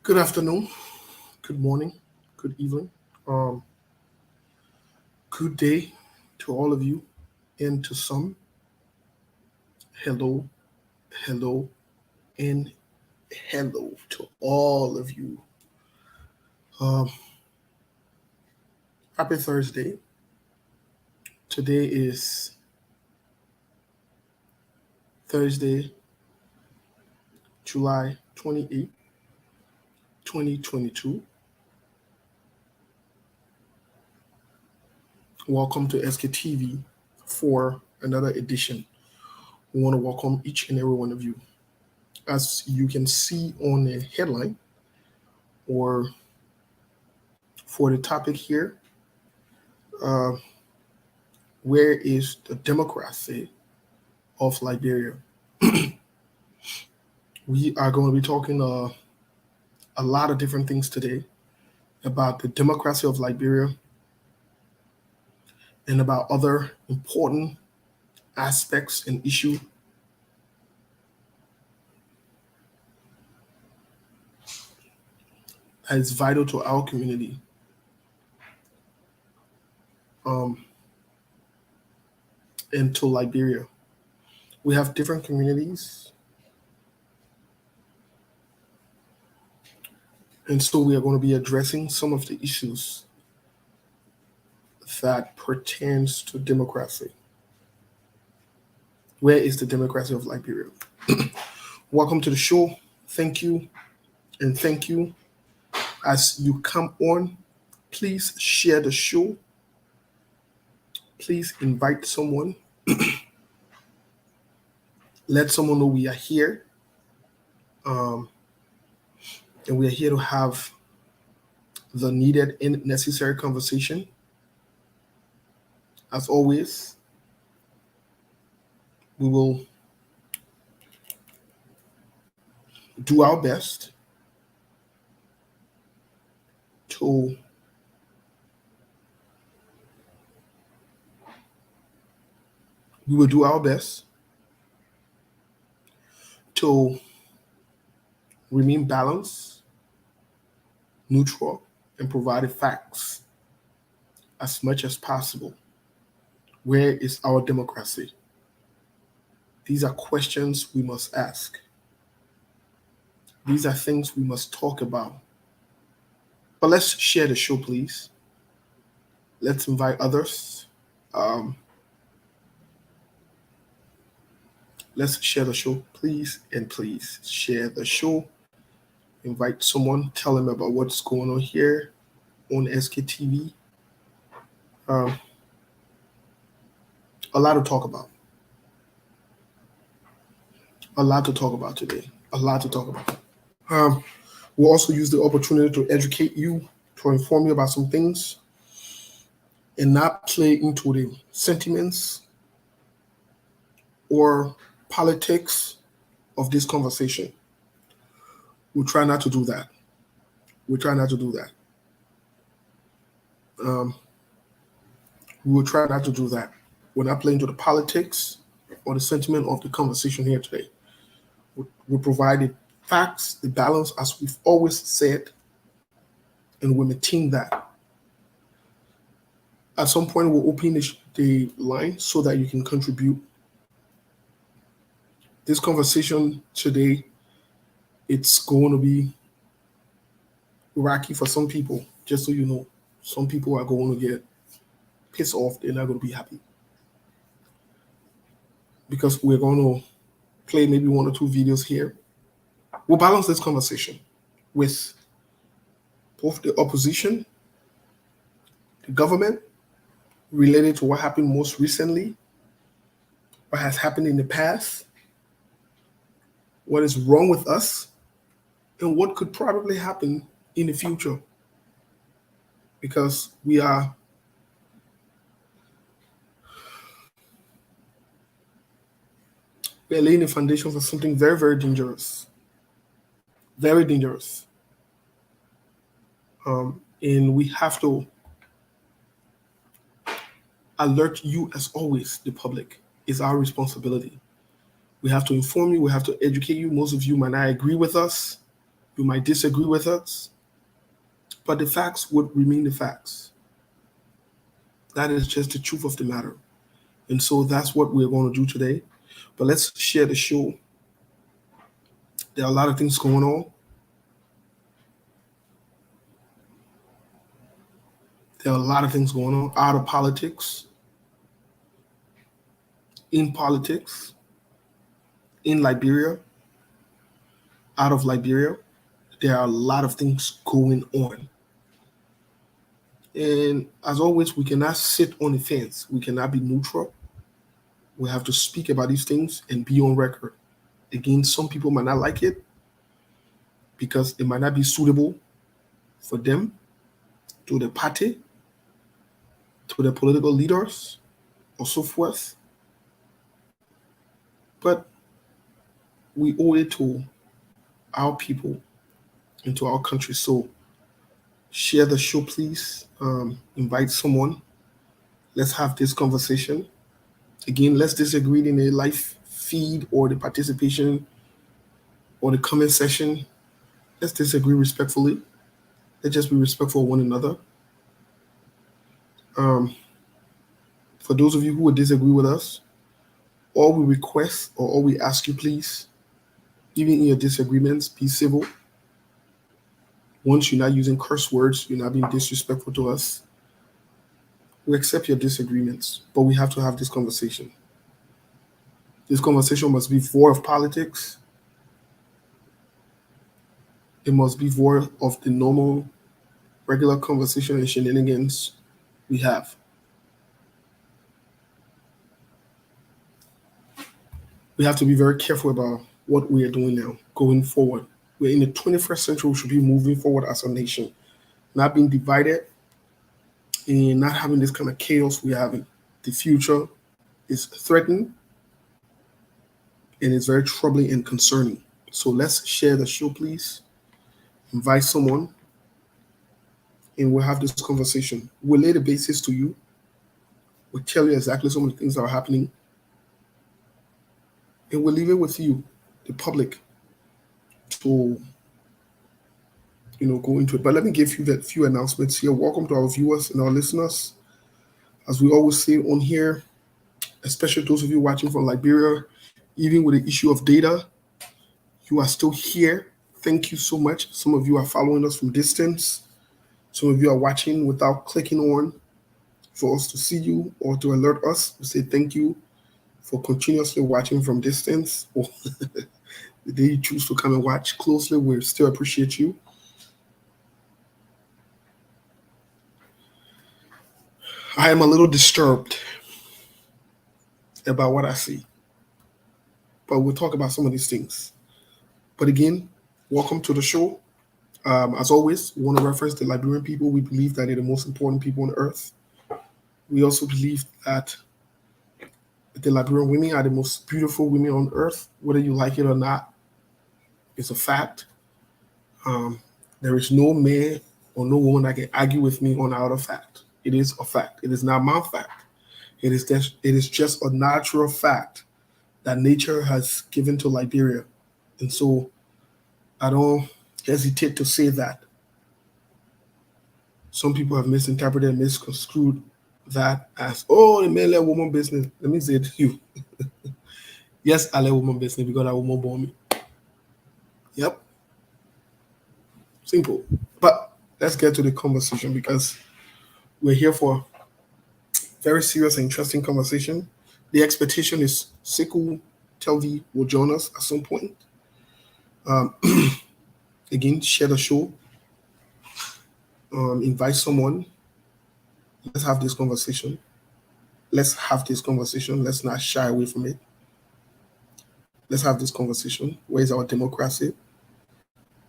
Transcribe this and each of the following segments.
Good afternoon, good morning, good evening, um, good day to all of you, and to some, hello, hello, and hello to all of you. Um, Happy Thursday. Today is Thursday, July 28th, 2022. Welcome to SKTV for another edition. We want to welcome each and every one of you. As you can see on the headline or for the topic here, uh, where is the democracy of Liberia? We are going to be talking a lot of different things today about the democracy of Liberia and about other important aspects and issues that is vital to our community. Um, and to Liberia. We have different communities, and so we are going to be addressing some of the issues that pertains to democracy. Where is the democracy of Liberia? Welcome to the show. Thank you, and thank you. As you come on, please share the show. Please invite someone. Let someone know we are here. Um, and we are here to have the needed and necessary conversation. As always, we will do our best to we will do our best to remain balanced, neutral, and provide facts as much as possible. Where is our democracy? These are questions we must ask. These are things we must talk about. But let's share the show, please. Let's invite others. Um, let's share the show, please, and please share the show. Invite someone, tell them about what's going on here on SKTV. Um, a lot to talk about. A lot to talk about today. A lot to talk about. We'll also use the opportunity to educate you, to inform you about some things, and not play into the sentiments or politics of this conversation. We'll try not to do that. We'll try not to do that. Um, we will try not to do that. We're not playing into the politics or the sentiment of the conversation here today. We'll provide the facts, the balance, as we've always said, and we'll maintain that. At some point, we'll open the line so that you can contribute. This conversation today, it's going to be rocky for some people, just so you know. Some people are going to get pissed off. They're not going to be happy. Because we're going to play maybe one or two videos here. We'll balance this conversation with both the opposition, the government, related to what happened most recently, what has happened in the past, what is wrong with us, and what could probably happen in the future. Because we're laying the foundation for something very, very dangerous. Very dangerous. And we have to alert you, as always, the public. It's our responsibility. We have to inform you. We have to educate you. Most of you might not agree with us. You might disagree with us, but the facts would remain the facts. That is just the truth of the matter. And so that's what we're going to do today. But let's share the show. There are a lot of things going on. There are a lot of things going on out of politics, in politics, in Liberia, out of Liberia. There are a lot of things going on. And as always, we cannot sit on the fence. We cannot be neutral. We have to speak about these things and be on record. Again, some people might not like it because it might not be suitable for them, to the party, to the political leaders, or so forth. But we owe it to our people and to our country. So share the show, please. Invite someone. Let's have this conversation. Again, let's disagree in the live feed or the participation or the comment section. Let's disagree respectfully. Let's just be respectful of one another. For those of you who would disagree with us, all we request or all we ask you, please, even in your disagreements, be civil. Once you're not using curse words, you're not being disrespectful to us. We accept your disagreements, but we have to have this conversation. This conversation must be void of politics. It must be void of the normal, regular conversation and shenanigans we have. We have to be very careful about what we are doing now, going forward. We're in the 21st century. We should be moving forward as a nation, not being divided and not having this kind of chaos we're having. The future is threatened and it's very troubling and concerning. So let's share the show, please. Invite someone and we'll have this conversation. We'll lay the basis to you. We'll tell you exactly some of the things that are happening. And we'll leave it with you, the public, to go into it. But let me give you that few announcements here. Welcome to our viewers and our listeners. As we always say on here, especially those of you watching from Liberia, even with the issue of data, you are still here. Thank you so much. Some of you are following us from distance. Some of you are watching without clicking on for us to see you or to alert us. We say thank you for continuously watching from distance, or the day you choose to come and watch closely, we still appreciate you. I am a little disturbed about what I see, but we'll talk about some of these things. But again, welcome to the show. As always, we want to reference the Liberian people. We believe that they're the most important people on earth. We also believe that the Liberian women are the most beautiful women on earth, whether you like it or not. It's a fact. There is no man or no woman that can argue with me on our fact. It is a fact. It is not my fact. It is just a natural fact that nature has given to Liberia. And so I don't hesitate to say that. Some people have misinterpreted and misconstrued that as, the man let woman business. Let me say it to you. Yes, I let woman business because that woman born me. Yep. Simple. But let's get to the conversation because we're here for very serious and interesting conversation. The expectation is Sekou Telvi will join us at some point. Again, share the show. Invite someone. Let's have this conversation. Let's not shy away from it. Let's have this conversation. Where is our democracy?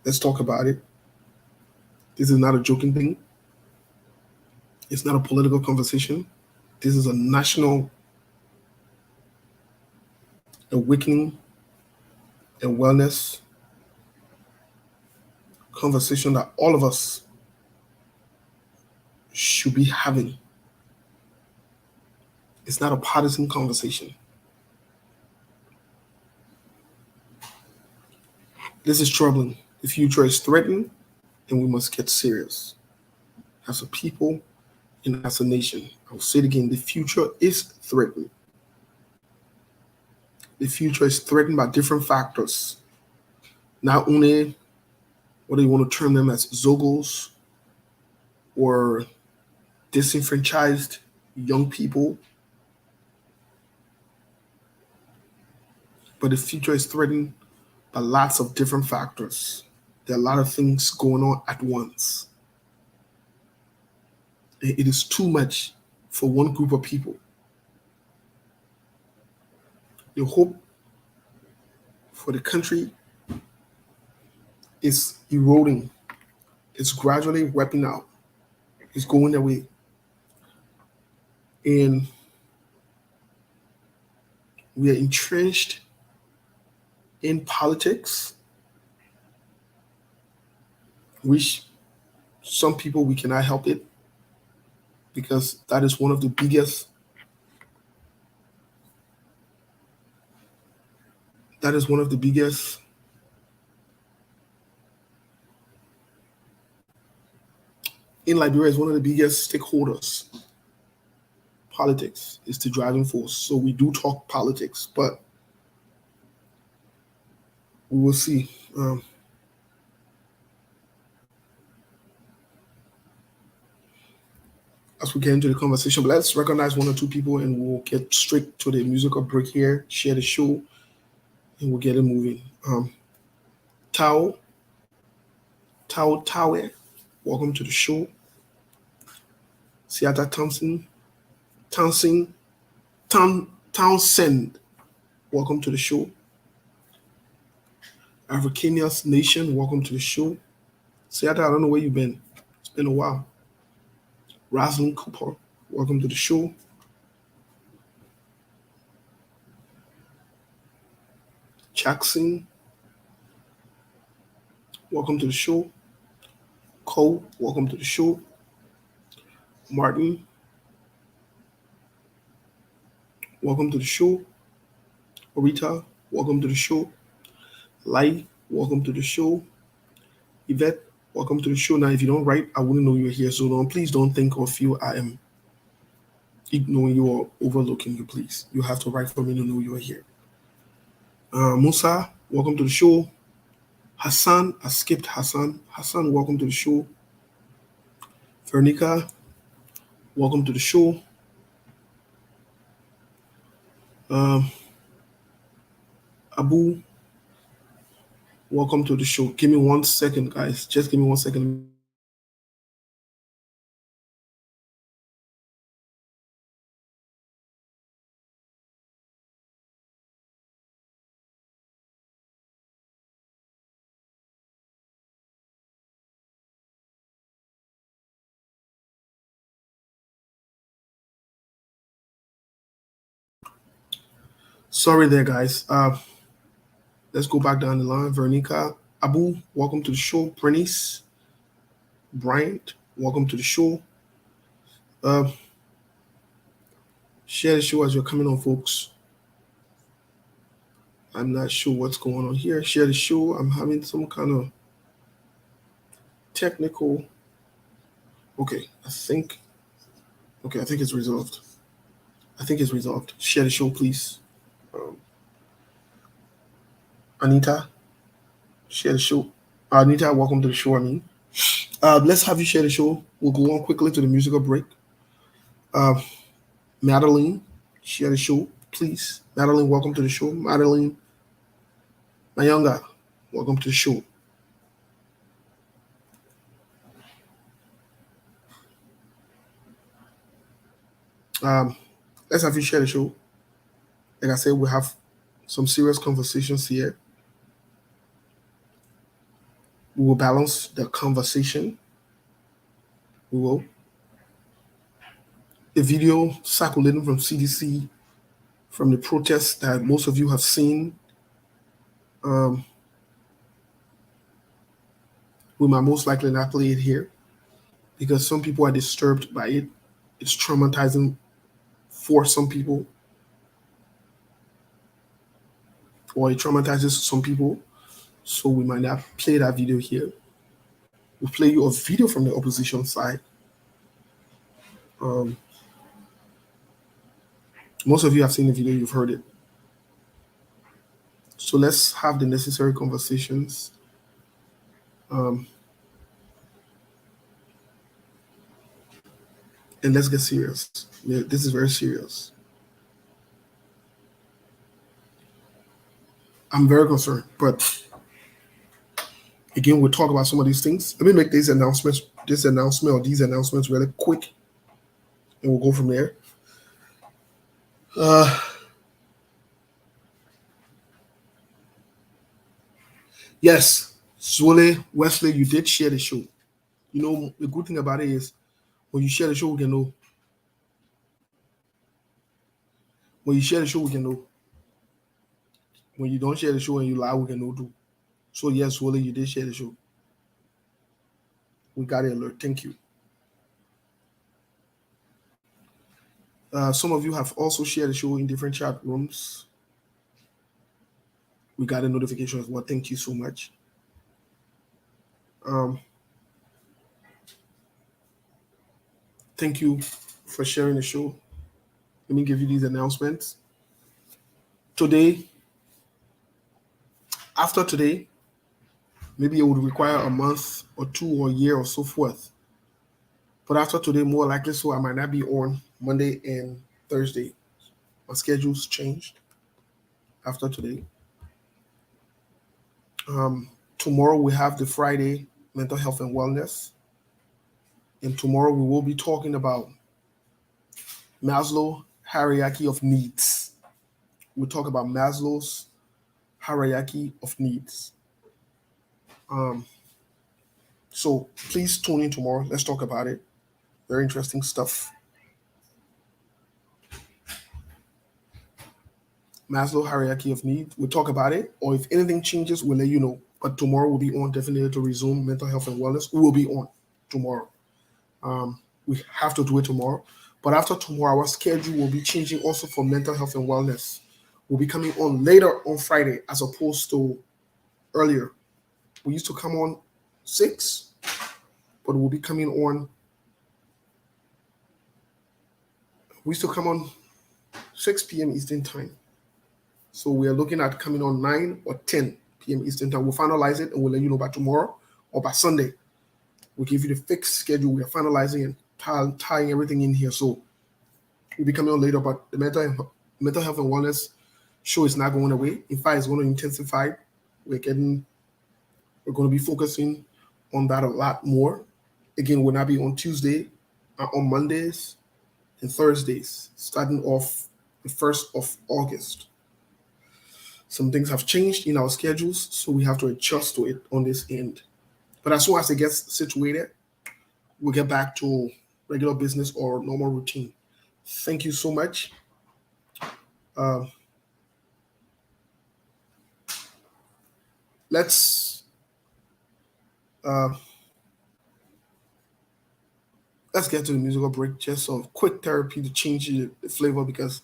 Let's talk about it. This is not a joking thing. It's not a political conversation. This is a national awakening and wellness conversation that all of us should be having. It's not a partisan conversation. This is troubling. The future is threatened, and we must get serious as a people and as a nation. I'll say it again, the future is threatened. The future is threatened by different factors. Not only whether you want to term them as zogos or disenfranchised young people, but the future is threatened by lots of different factors. There are a lot of things going on at once. It is too much for one group of people. The hope for the country is eroding. It's gradually wiping out. It's going away. And we are entrenched in politics, which some people we cannot help it because that is one of the biggest in Liberia is one of the biggest stakeholders. Politics is the driving force. So we do talk politics, but we will see. As we get into the conversation, but let's recognize one or two people and we'll get straight to the musical break here, share the show, and we'll get it moving. Tawe, welcome to the show. Siata Townsend, welcome to the show. Africanius Nation, welcome to the show. Siata, I don't know where you've been. It's been a while. Rosalind Cooper, welcome to the show. Jackson, welcome to the show. Cole, welcome to the show. Martin, welcome to the show. Orita, welcome to the show. Lai, welcome to the show. Yvette, welcome to the show. Now, if you don't write, I wouldn't know you're here. So please don't think or feel I am ignoring you or overlooking you, please. You have to write for me to know you're here. Musa, welcome to the show. Hassan, I skipped Hassan. Hassan, welcome to the show. Vernica, welcome to the show. Abu, welcome to the show. Give me 1 second, guys. Just give me 1 second. Sorry there, guys. Let's go back down the line. Vernica, Abu, welcome to the show. Bernice, Bryant, welcome to the show. Share the show as you're coming on, folks. I'm not sure what's going on here. Share the show. I'm having some kind of technical. Okay, I think it's resolved. Share the show, please. Anita, share the show. Anita, welcome to the show. Let's have you share the show. We'll go on quickly to the musical break. Madeline, share the show, please. Madeline, welcome to the show. Madeline Mayanga, welcome to the show. Let's have you share the show. Like I said, we have some serious conversations here. We will balance the conversation. We will. The video circulating from CDC, from the protests that most of you have seen, we might most likely not play it here because some people are disturbed by it. It's traumatizing for some people, or it traumatizes some people. so we might not play that video here. We'll play you a video from the opposition side. Most of you have seen the video, you've heard it. So let's have the necessary conversations. And let's get serious. Yeah, this is very serious. I'm very concerned, but again, we'll talk about some of these things. Let me make these announcements really quick, and we'll go from there. Yes, Swole, Wesley, you did share the show. You know, the good thing about it is when you share the show, we can know. When you share the show, we can know. When you don't share the show and you lie, we can know too. So yes, Swole, you did share the show. We got the alert. Thank you. Some of you have also shared the show in different chat rooms. We got a notification as well. Thank you so much. Thank you for sharing the show. Let me give you these announcements. Today, after today, maybe it would require a month or two or a year or so forth. But after today, more likely so, I might not be on Monday and Thursday. My schedule's changed after today. Tomorrow we have the Friday mental health and wellness. And tomorrow we will be talking about Maslow's hierarchy of needs. We'll talk about Maslow's hierarchy of needs. So please tune in tomorrow. Let's talk about it. Very interesting stuff. Maslow hierarchy of needs. We'll talk about it, or if anything changes, we'll let you know. But tomorrow we'll be on definitely to resume mental health and wellness. We will be on tomorrow. We have to do it tomorrow. But after tomorrow, our schedule will be changing also for mental health and wellness. We'll be coming on later on Friday as opposed to earlier. We used to come on 6, but we'll be coming on. We used to come on 6 p.m. Eastern time. So we are looking at coming on 9 or 10 p.m. Eastern time. We'll finalize it and we'll let you know by tomorrow or by Sunday. We'll give you the fixed schedule. We are finalizing and tying everything in here. So we'll be coming on later, but the mental health and wellness show is not going away. In fact, it's going to intensify. We're going to be focusing on that a lot more. Again, we'll not be on Tuesday, on Mondays and Thursdays, starting off the 1st of August. Some things have changed in our schedules, so we have to adjust to it on this end. But as soon as it gets situated, we'll get back to regular business or normal routine. Thank you so much. Let's get to the musical break. Just a quick therapy to change the flavor, because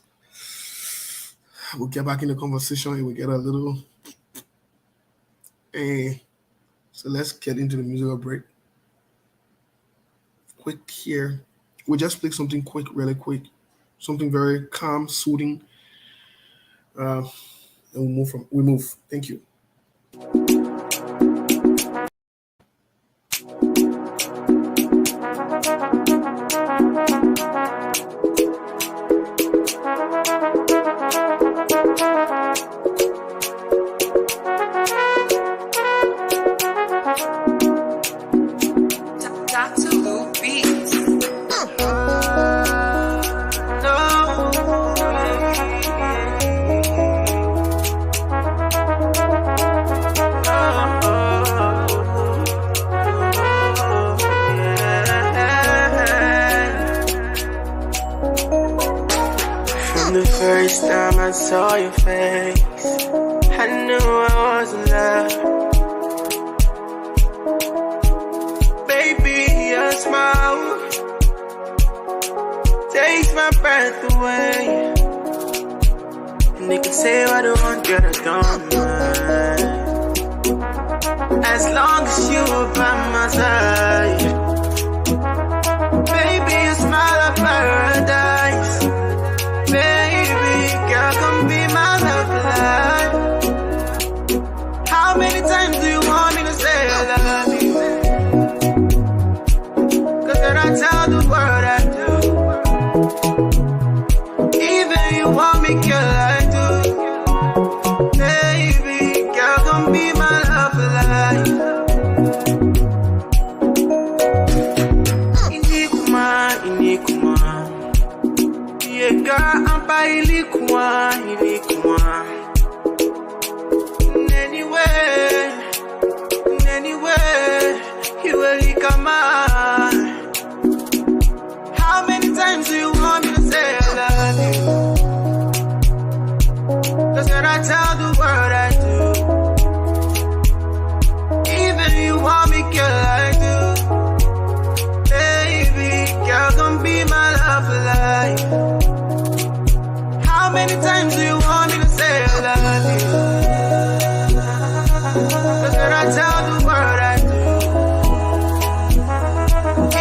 we'll get back in the conversation and we'll get a little. So let's get into the musical break. Quick here. We'll just play something quick, really quick. Something very calm, soothing. And we move. Thank you. First time I saw your face, I knew I was in love. Baby, your smile takes my breath away. And they can say what I want, girl, I don't mind. as long as you are by my side. Baby, you smile of paradise. Baby, girl, come be my love life. How many times do you want me to say I love you? Cause then I tell the world I do. Even you want me, girl, I do. Baby, girl, come be my love life. Inikuma. Yeah, girl, I'm by Ilikuma. Anyway, you will come on. How many times do you want me to say I love you? Cause when I tell the world I do. Even you want me, girl, I do. Baby, girl, come be my love life. How many times do you want me to say I love you? Cause when I tell the world I do.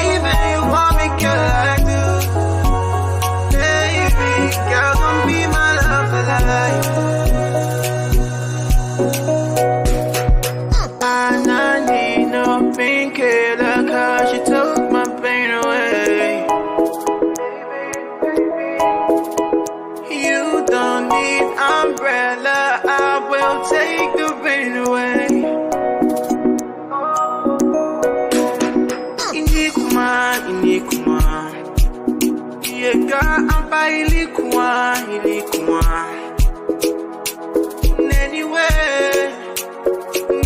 Even you want me, girl, I do. Baby, girl, come be my love life. I need no painkiller, cause you took my pain away. You don't need umbrella, I will take the rain away. Inikuma. Yeah, girl, I'm by Ilikuma.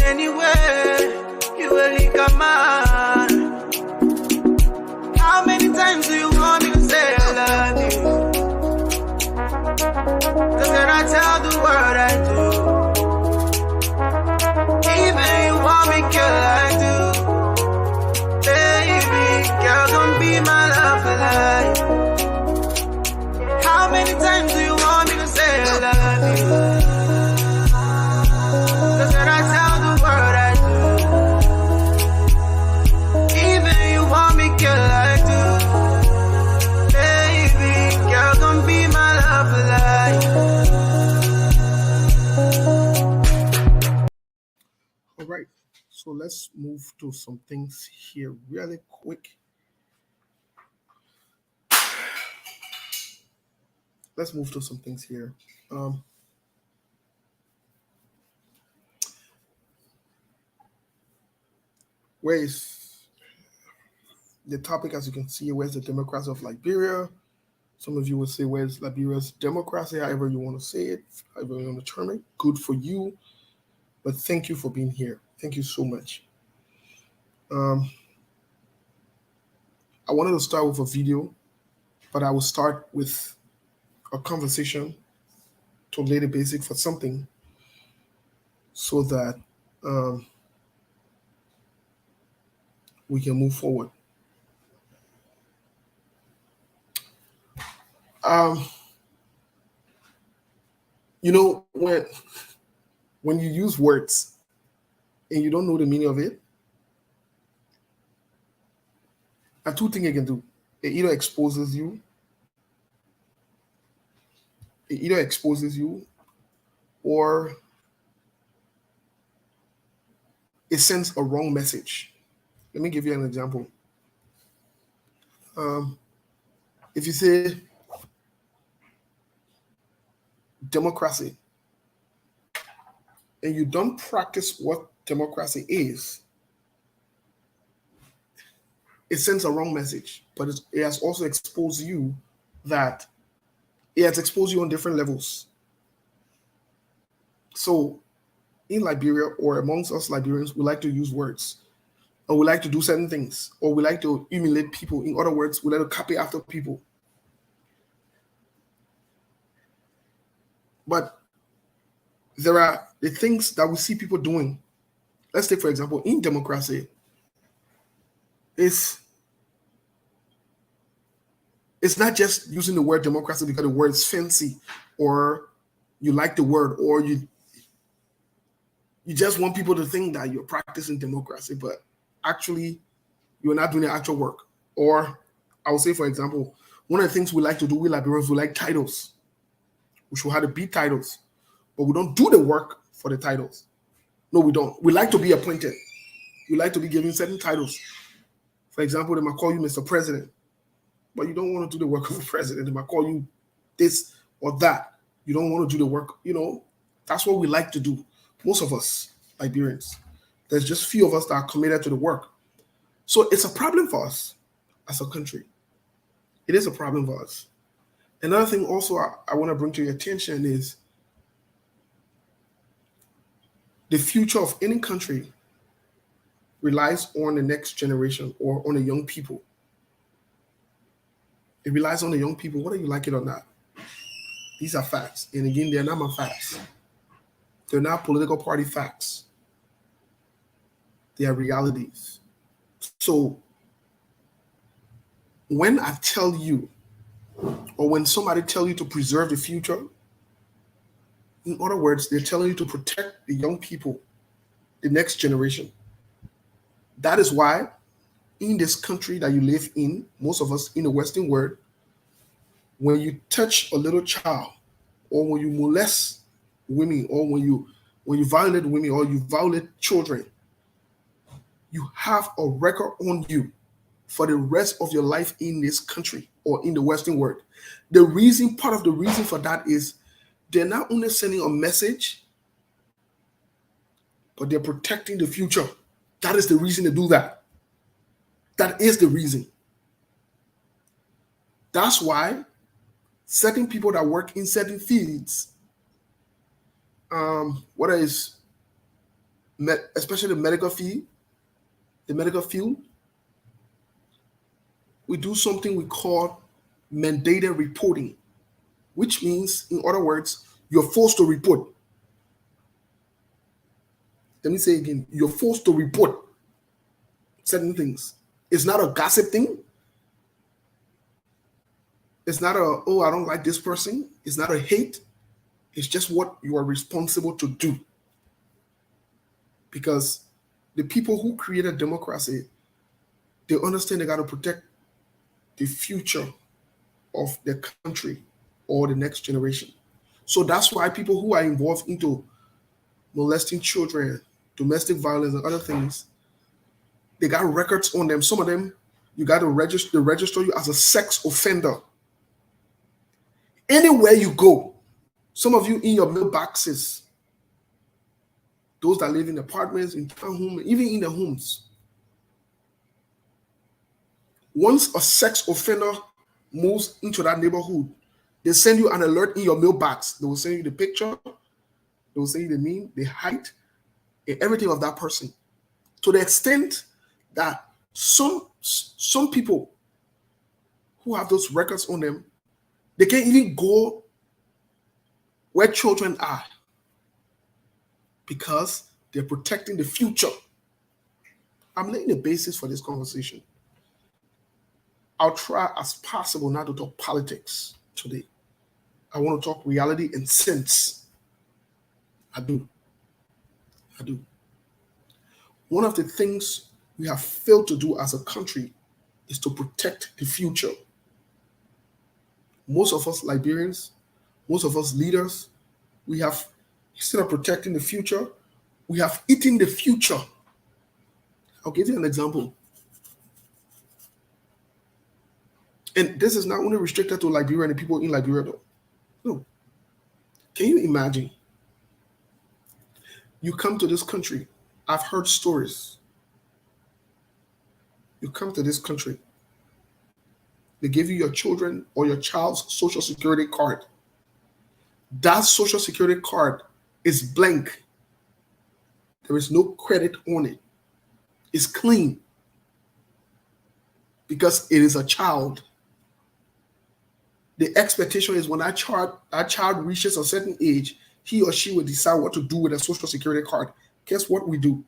Anyway, you will come on. How many times do you want me to say I love you? Cause when I tell the world I do. Even you want me, girl, I do. Baby, girl, don't be my love life. How many times do you want me to say I love you? Cause when I tell the world I do. Even you want me, girl, I do. Baby, girl, don't be my love life. All right, so let's move to some things here really quick. Let's move to some things here. Where is the topic, as you can see, where's the democracy of Liberia? Some of you will say, where's Liberia's democracy? However you want to say it, however you want to term it. Good for you. But thank you for being here. Thank you so much. I wanted to start with a video, but I will start with a conversation to lay the basic for something so that we can move forward. You know, when you use words and you don't know the meaning of it, there are two things it can do. It either exposes you, or it sends a wrong message. Let me give you an example. If you say democracy and you don't practice what democracy is, it sends a wrong message, but it has also exposed you that it has exposed you on different levels. So in Liberia, or amongst us Liberians, we like to use words, or we like to do certain things, or we like to emulate people. In other words, we like to copy after people. But there are the things that we see people doing. Let's take, for example, in democracy, it's not just using the word democracy because the word's fancy, or you like the word, or You just want people to think that you're practicing democracy, but actually you're not doing the actual work. Or I would say, for example, one of the things we like to do with Liberians, we like titles. We should have to be titles, but we don't do the work for the titles. No, we don't. We like to be appointed. We like to be given certain titles. For example, they might call you Mr. President, but you don't want to do the work of the president. They might call you this or that. You don't want to do the work. That's what we like to do. Most of us, Liberians. There's just few of us that are committed to the work. So it's a problem for us as a country. It is a problem for us. Another thing also I want to bring to your attention is the future of any country relies on the next generation or on the young people. It relies on the young people, whether you like it or not. These are facts. And again, they're not my facts. They're not political party facts. They are realities. So when I tell you, or when somebody tells you to preserve the future, in other words, they're telling you to protect the young people, the next generation. That is why in this country that you live in, most of us in the Western world, when you touch a little child, or when you molest women, or when you violate women, or you violate children, you have a record on you for the rest of your life in this country or in the Western world. Part of the reason for that is they're not only sending a message, but they're protecting the future. That is the reason to do that. That is the reason. That's why certain people that work in certain fields, especially the medical field, we do something we call mandated reporting, which means, in other words, you're forced to report. Let me say again, you're forced to report certain things. It's not a gossip thing. It's not I don't like this person. It's not a hate. It's just what you are responsible to do. Because the people who created democracy, they understand they got to protect the future of the country or the next generation. So that's why people who are involved into molesting children, domestic violence, and other things, they got records on them. Some of them, you got to register you as a sex offender. Anywhere you go, some of you in your mailboxes, those that live in apartments, in townhomes, even in the homes. Once a sex offender moves into that neighborhood, they send you an alert in your mailbox. They will send you the picture, they will send you the name, the height, and everything of that person. To the extent that some people who have those records on them, they can't even go where children are because they're protecting the future. I'm laying the basis for this conversation. I'll try as possible not to talk politics today. I want to talk reality and sense. I do. One of the things we have failed to do as a country is to protect the future. Most of us Liberians, most of us leaders, we have, instead of protecting the future, we have eaten the future. I'll give you an example. And this is not only restricted to Liberia and the people in Liberia, though. No. Can you imagine? You come to this country. I've heard stories. You come to this country. They give you your children or your child's social security card. That social security card is blank. There is no credit on it. It's clean because it is a child. The expectation is when that child reaches a certain age, he or she will decide what to do with a social security card. Guess what we do?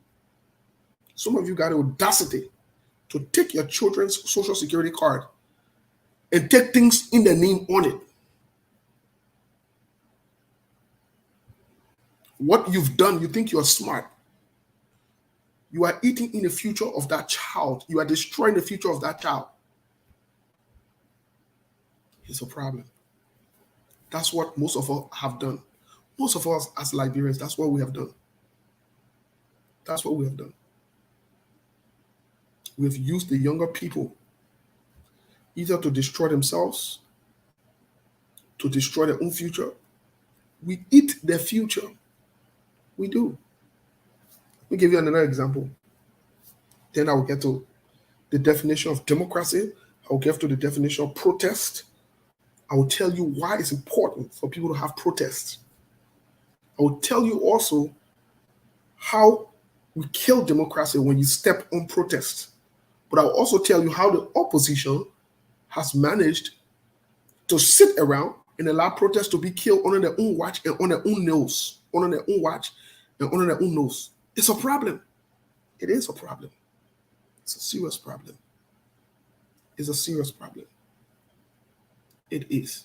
Some of you got the audacity to take your children's social security card and take things in the name on it. What you've done, you think you're smart. You are eating in the future of that child. You are destroying the future of that child. It's a problem. That's what most of us have done. Most of us as Liberians, that's what we have done. That's what we have done. We've used the younger people either to destroy themselves, to destroy their own future. We eat their future. We do. Let me give you another example. Then I will get to the definition of democracy. I will get to the definition of protest. I will tell you why it's important for people to have protests. I will tell you also how we kill democracy when you step on protest. But I'll also tell you how the opposition has managed to sit around and allow protests to be killed under their own watch and on their own nose. Under their own watch and under their own nose. It's a problem. It is a problem. It's a serious problem. It's a serious problem. It is.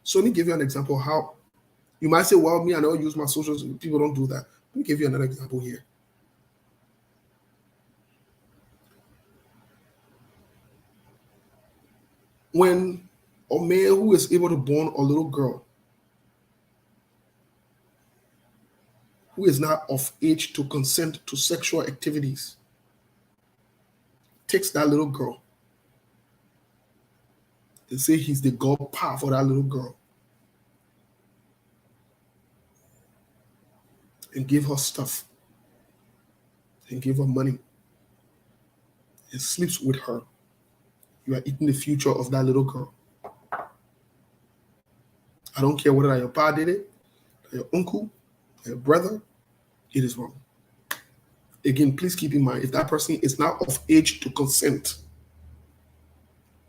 So let me give you an example of how you might say, well, me, I don't use my socials. People don't do that. Let me give you another example here. When a man who is able to born a little girl who is not of age to consent to sexual activities takes that little girl, they say he's the godpa for that little girl, and give her stuff and give her money and sleeps with her. You are eating the future of that little girl. I don't care whether your pa did it, your uncle, your brother, it is wrong. Again, please keep in mind, if that person is not of age to consent,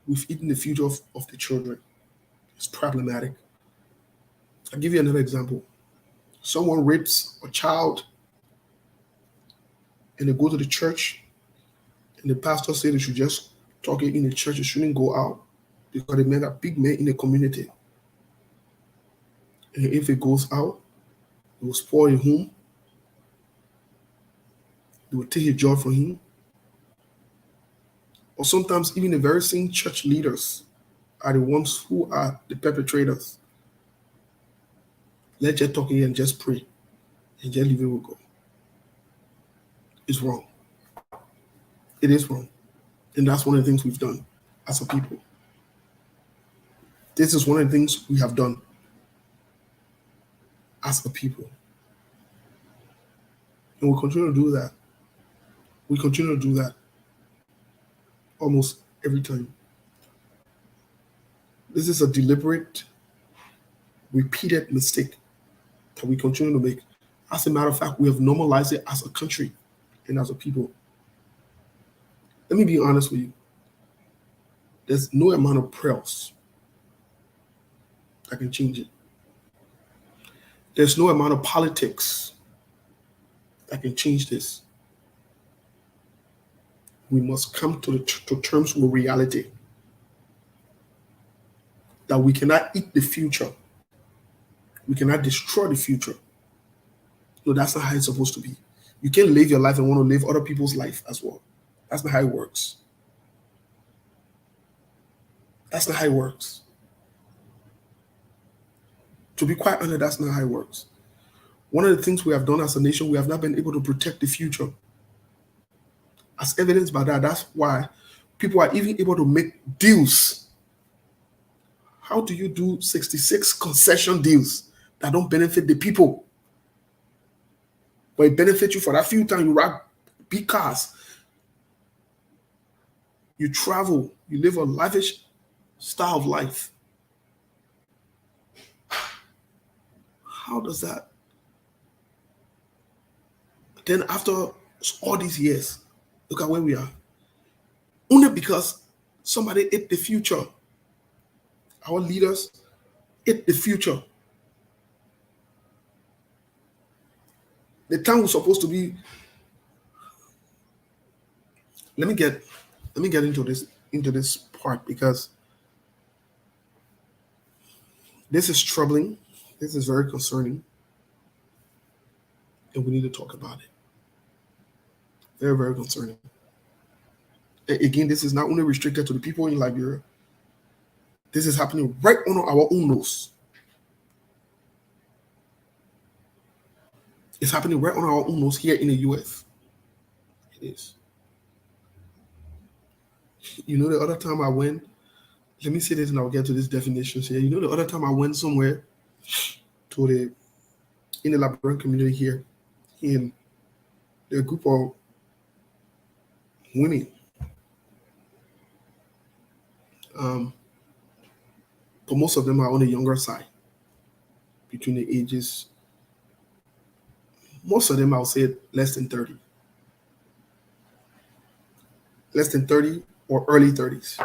we've eaten the future of the children. It's problematic. I'll give you another example. Someone rapes a child and they go to the church and the pastor said they should just talk it in the church. It shouldn't go out because they made a big man in the community. And if it goes out, it will spoil his home. They will take his job from him. Or sometimes even the very same church leaders are the ones who are the perpetrators. Let's just talk here and just pray and just leave it with God. It's wrong. It is wrong. And that's one of the things we've done as a people. This is one of the things we have done as a people. And we'll continue to do that. We continue to do that almost every time. This is a deliberate, repeated mistake that we continue to make. As a matter of fact, we have normalized it as a country and as a people. Let me be honest with you. There's no amount of prayers that can change it. There's no amount of politics that can change this. We must come to terms with reality that we cannot eat the future. We cannot destroy the future. No, that's not how it's supposed to be. You can't live your life and want to live other people's life as well. That's not how it works. That's not how it works. To be quite honest, that's not how it works. One of the things we have done as a nation, we have not been able to protect the future. As evidenced by that, that's why people are even able to make deals. How do you do 66 concession deals that don't benefit the people? But it benefits you for that few time you ride big cars. You travel, you live a lavish style of life. How does that? Then after all these years, look at where we are. Only because somebody ate the future. Our leaders ate the future. The time was supposed to be. Let me get into this part because this is troubling. This is very concerning. and we need to talk about it. Very, very concerning. And again, this is not only restricted to the people in Liberia. This is happening right under our own nose. It's happening right on our own nose here in the US. It is. You know, the other time I went, let me say this and I'll get to this definition here. You know, the other time I went somewhere in the Liberian community here, in a group of women. But most of them are on the younger side, between the ages, most of them, I'll say less than 30. Less than 30 or early 30s.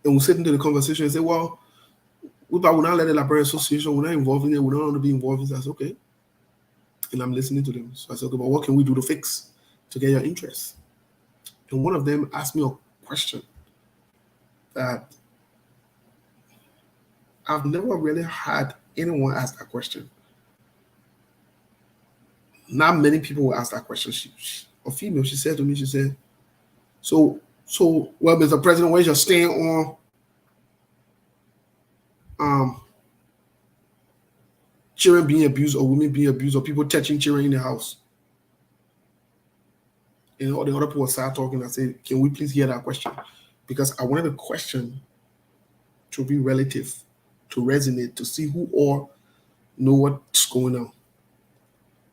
And we'll sit into the conversation and say, well, we will not let the Liberian Association, we're not involved in it, we don't want to be involved in it. That's okay. And I'm listening to them. So I said, okay, but what can we do to fix, to get your interest? And one of them asked me a question that I've never really had anyone ask that question. Not many people will ask that question. A female, she said to me, she said, so, well, Mr. President, where's your stand on children being abused or women being abused or people touching children in the house? And all the other people started talking. I said, can we please hear that question? Because I wanted the question to be relative, to resonate, to see who all know what's going on.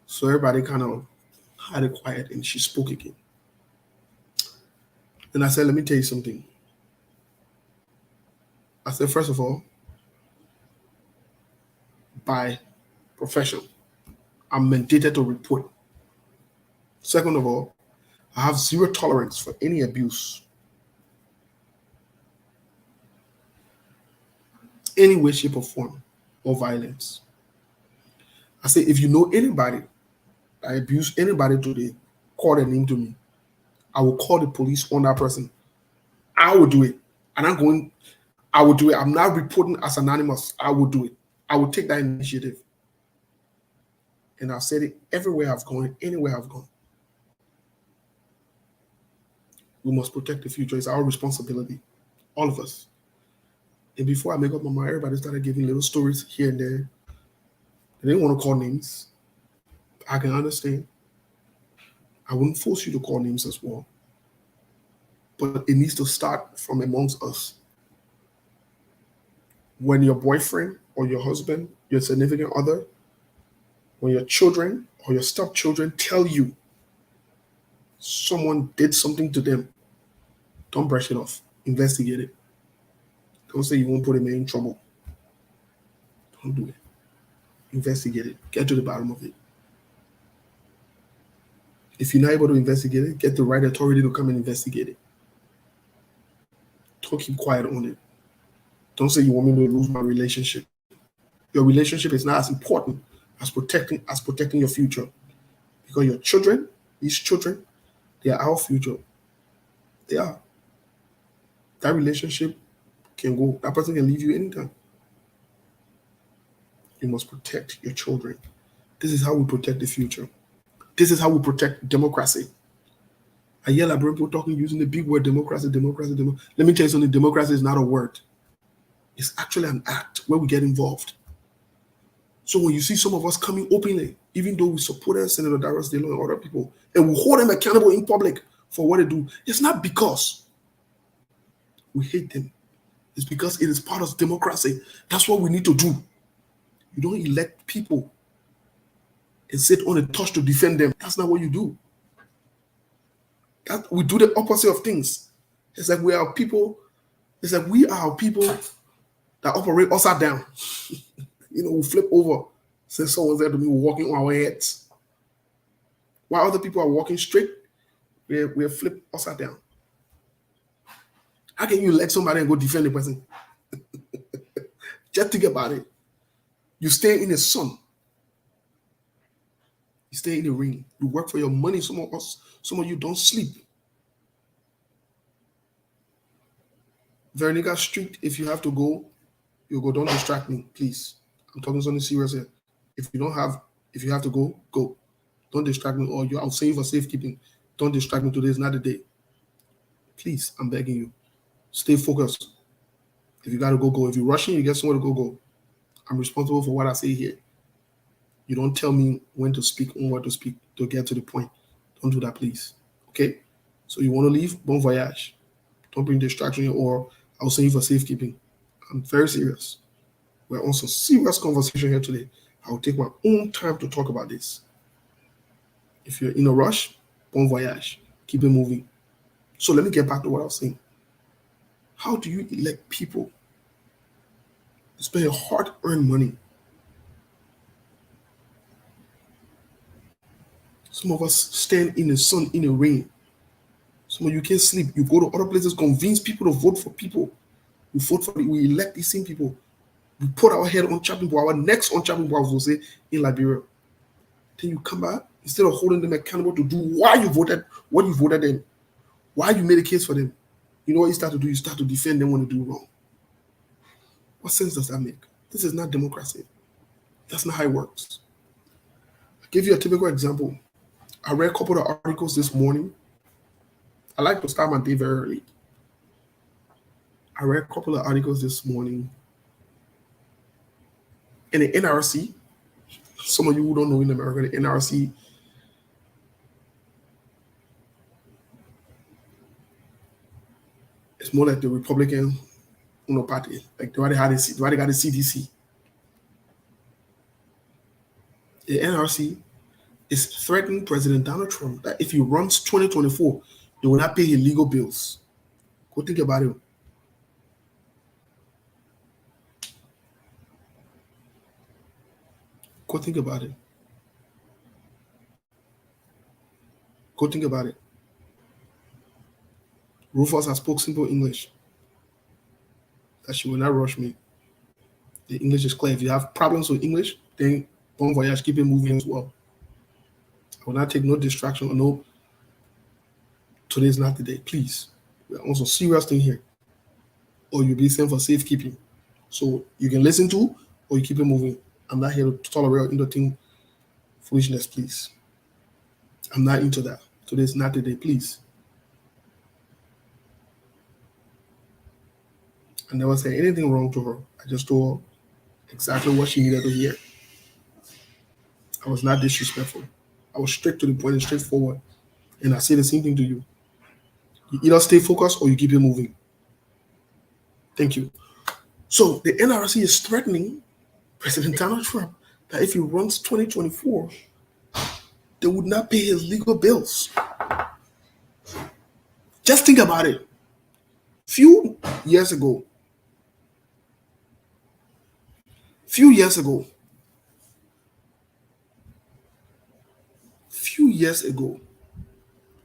So everybody kind of had it quiet and she spoke again. And I said, let me tell you something. I said, first of all, by profession, I'm mandated to report. Second of all, I have zero tolerance for any abuse, any way, shape, or form, or violence. I say, if you know anybody that abuse anybody today, call their name to me. I will call the police on that person. I will do it. And I will do it. I'm not reporting as anonymous. I will do it. I will take that initiative. And I've said it everywhere I've gone, anywhere I've gone. We must protect the future. It's our responsibility, all of us. And before I make up my mind, everybody started giving little stories here and there. They didn't want to call names. I can understand. I wouldn't force you to call names as well. But it needs to start from amongst us. When your boyfriend or your husband, your significant other, when your children or your stepchildren tell you someone did something to them, don't brush it off. Investigate it. Don't say you won't put him in trouble. Don't do it. Investigate it. Get to the bottom of it. If you're not able to investigate it, get the right authority to come and investigate it. Don't keep quiet on it. Don't say you want me to lose my relationship. Your relationship is not as important as protecting your future. Because your children, these children, they are our future. They are. That relationship can go. That person can leave you anytime. You must protect your children. This is how we protect the future. This is how we protect democracy. I hear Liberian people talking using the big word democracy. Let me tell you something. Democracy is not a word. It's actually an act where we get involved. So when you see some of us coming openly, even though we supported Senator Darius Delo and other people, and we hold them accountable in public for what they do, it's not because we hate them. It's because it is part of democracy. That's what we need to do. You don't elect people and sit on a torch to defend them. That's not what you do. We do the opposite of things. It's like we are people that operate upside down. We flip over. Since someone's there to be walking on our heads. While other people are walking straight, we're flipped upside down. How can you elect somebody and go defend the person? Just think about it. You stay in the sun. You stay in the rain. You work for your money. Some of you don't sleep. Veroniga Street, if you have to go, you go. Don't distract me, please. I'm talking something serious here. If you don't have If you have to go, go. Don't distract me, or I'll save for safekeeping. Don't distract me. Today is not the day. Please, I'm begging you. Stay focused. If you gotta go, go. If you're rushing, you get somewhere to go, go. I'm responsible for what I say here. You don't tell me when to speak and what to speak to get to the point. Don't do that, please. Okay? So you want to leave? Bon voyage. Don't bring distraction or I'll send you for safekeeping. I'm very serious. We're on some serious conversation here today. I'll take my own time to talk about this. If you're in a rush, bon voyage. Keep it moving. So let me get back to what I was saying. How do you elect people to spend your hard-earned money? Some of us stand in the sun, in the rain. Some of you can't sleep. You go to other places, convince people to vote for people. We elect these same people. We put our head on chopping board, our necks on chopping board, we'll say, in Liberia. Then you come back, instead of holding them accountable to do why you voted, what you voted them, why you made a case for them. You know what you start to do? You start to defend them when they do wrong. What sense does that make? This is not democracy. That's not how it works. I'll give you a typical example. I read a couple of articles this morning. I like to start my day very early. I read a couple of articles this morning. In the NRC, some of you who don't know in America, the NRC is more like the Republican party. Like they got the CDC. The NRC is threatening President Donald Trump that if he runs 2024, they will not pay his legal bills. Go think about it. Go think about it. Go think about it. Rufus has spoke simple English. That she will not rush me. The English is clear. If you have problems with English, then bon voyage, keep it moving as well. I will not take no distraction or no. Today is not the day. Please. We're also serious thing here. Or you'll be sent for safekeeping. So you can listen to or you keep it moving. I'm not here to tolerate anything foolishness, please. I'm not into that. Today is not the day, please. I never said anything wrong to her. I just told her exactly what she needed to hear. I was not disrespectful. I was straight to the point and straightforward. And I say the same thing to you. You either stay focused or you keep it moving. Thank you. So the NRC is threatening President Donald Trump that if he runs 2024, they would not pay his legal bills. Just think about it. Few years ago,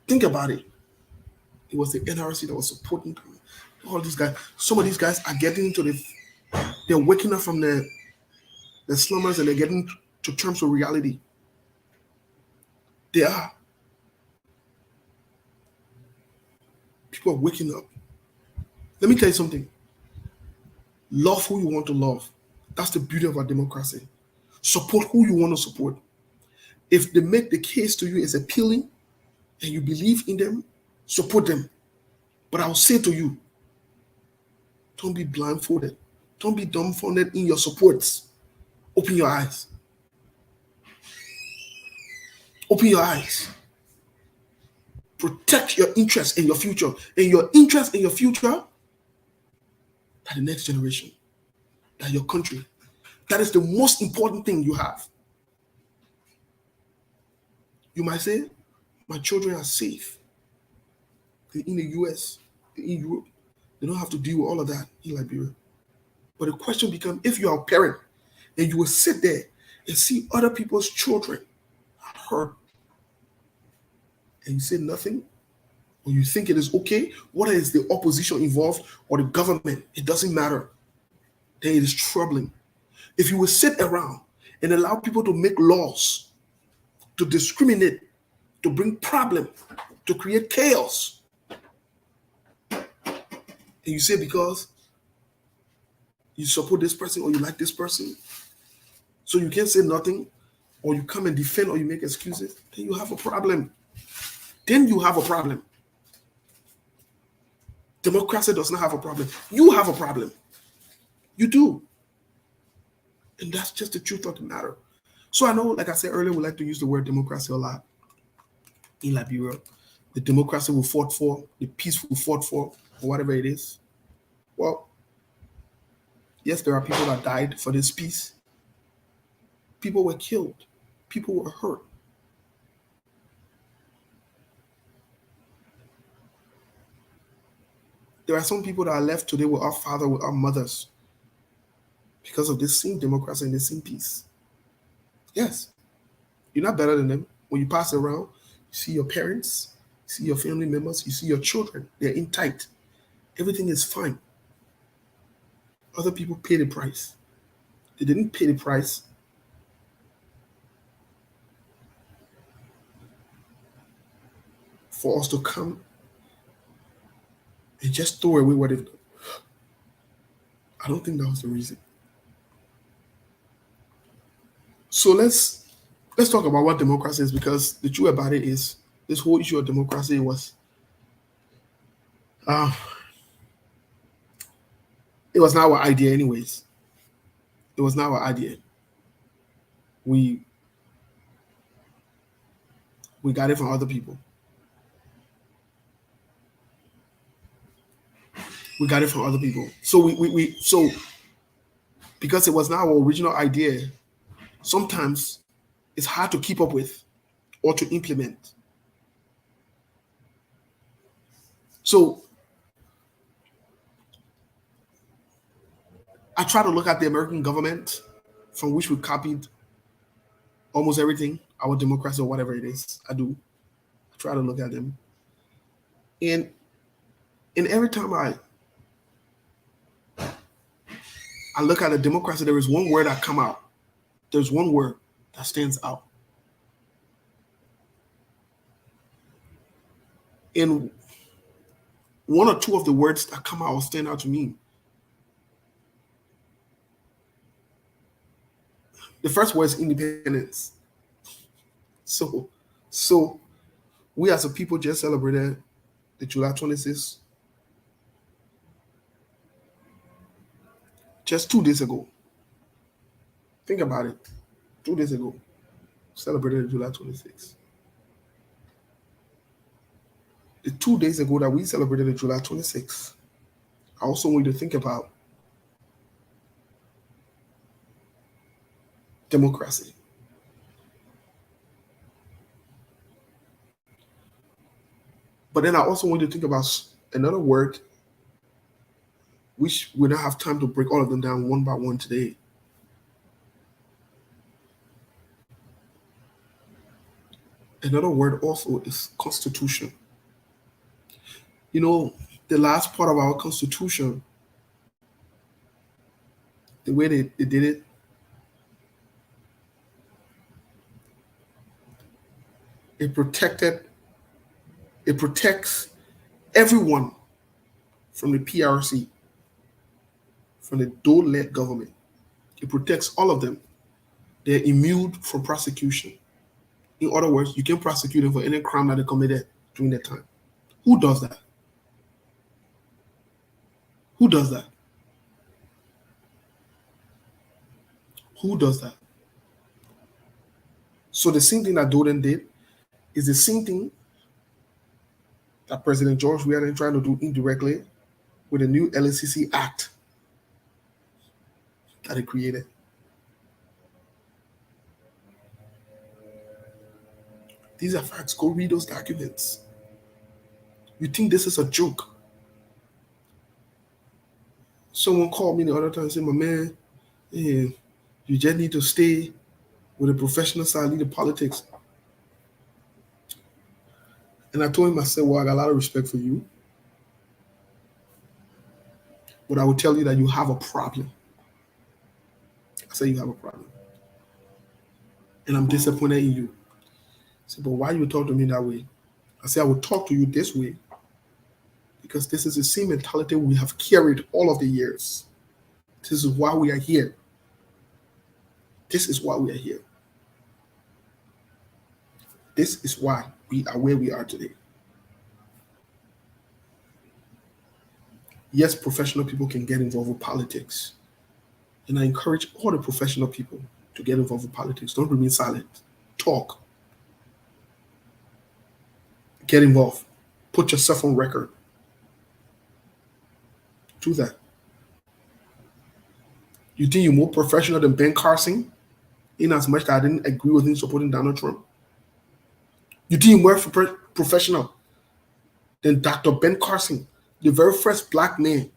think about it. It was the NRC that was supporting all these guys. Some of these guys are getting into they're waking up from the slumbers and they're getting to terms with reality. They are. People are waking up. Let me tell you something. Love who you want to love. That's the beauty of our democracy. Support who you want to support. If they make the case to you is appealing and you believe in them, support them. But I'll say to you, don't be blindfolded. Don't be dumbfounded in your supports. Open your eyes. Open your eyes. Protect your interests in your future. And your interests in your future are the next generation. That your country. That is the most important thing you have. You might say, my children are safe. They're in the US, they're in Europe. They don't have to deal with all of that in Liberia. But the question becomes, if you are a parent and you will sit there and see other people's children hurt and you say nothing, or you think it is okay, whether it's the opposition involved or the government, it doesn't matter. Then it is troubling. If you will sit around and allow people to make laws, to discriminate, to bring problem, to create chaos, and you say because you support this person or you like this person, so you can't say nothing, or you come and defend, or you make excuses, then you have a problem. Then you have a problem. Democracy does not have a problem. You have a problem. You do. And that's just the truth of the matter. So I know, like I said earlier, we like to use the word democracy a lot in Liberia. The democracy we fought for, the peace we fought for, or whatever it is. Well, yes, there are people that died for this peace. People were killed. People were hurt. There are some people that are left today with our father, with our mothers, because of this same democracy and this same peace. Yes, you're not better than them. When you pass around, you see your parents, you see your family members, you see your children. They're intact. Everything is fine. Other people pay the price. They didn't pay the price for us to come and just throw away what they've done. I don't think that was the reason. So let's talk about what democracy is, because the truth about it is this whole issue of democracy was it was not our idea anyways. It was not our idea. We got it from other people. We got it from other people. So so because it was not our original idea, sometimes it's hard to keep up with or to implement. So I try to look at the American government from which we copied almost everything, our democracy or whatever it is. I try to look at them. And every time I look at a democracy, there is one word that come out. There's one word that stands out. And one or two of the words that come out stand out to me. The first word is independence. So we as a people just celebrated the July 26th just 2 days ago. Think about it. 2 days ago, celebrated July 26th. The 2 days ago that we celebrated the July 26th, I also want you to think about democracy. But then I also want you to think about another word, which we don't have time to break all of them down one by one today. Another word also is constitution. You know, the last part of our constitution, the way they did it, it protects everyone from the PRC, from the Dole-led government. It protects all of them. They're immune from prosecution. In other words, you can prosecute them for any crime that they committed during that time. Who does that? Who does that? Who does that? So the same thing that Doden did is the same thing that President George Weah trying to do indirectly with the new LACC Act that he created. These are facts. Go read those documents. You think this is a joke? Someone called me the other time and said, my man, you just need to stay with the professional side, leave the politics. And I told him, I said, well, I got a lot of respect for you. But I will tell you that you have a problem. I said, you have a problem. And I'm disappointed in you. I said, but why you talk to me that way? I said, I will talk to you this way because this is the same mentality we have carried all of the years. This is why we are here. This is why we are here. This is why we are where we are today. Yes, professional people can get involved with politics. And I encourage all the professional people to get involved with politics. Don't remain silent. Talk. Get involved. Put yourself on record. Do that. You think you're more professional than Ben Carson? In as much that I didn't agree with him supporting Donald Trump? You think you're more professional than Dr. Ben Carson, the very first black man,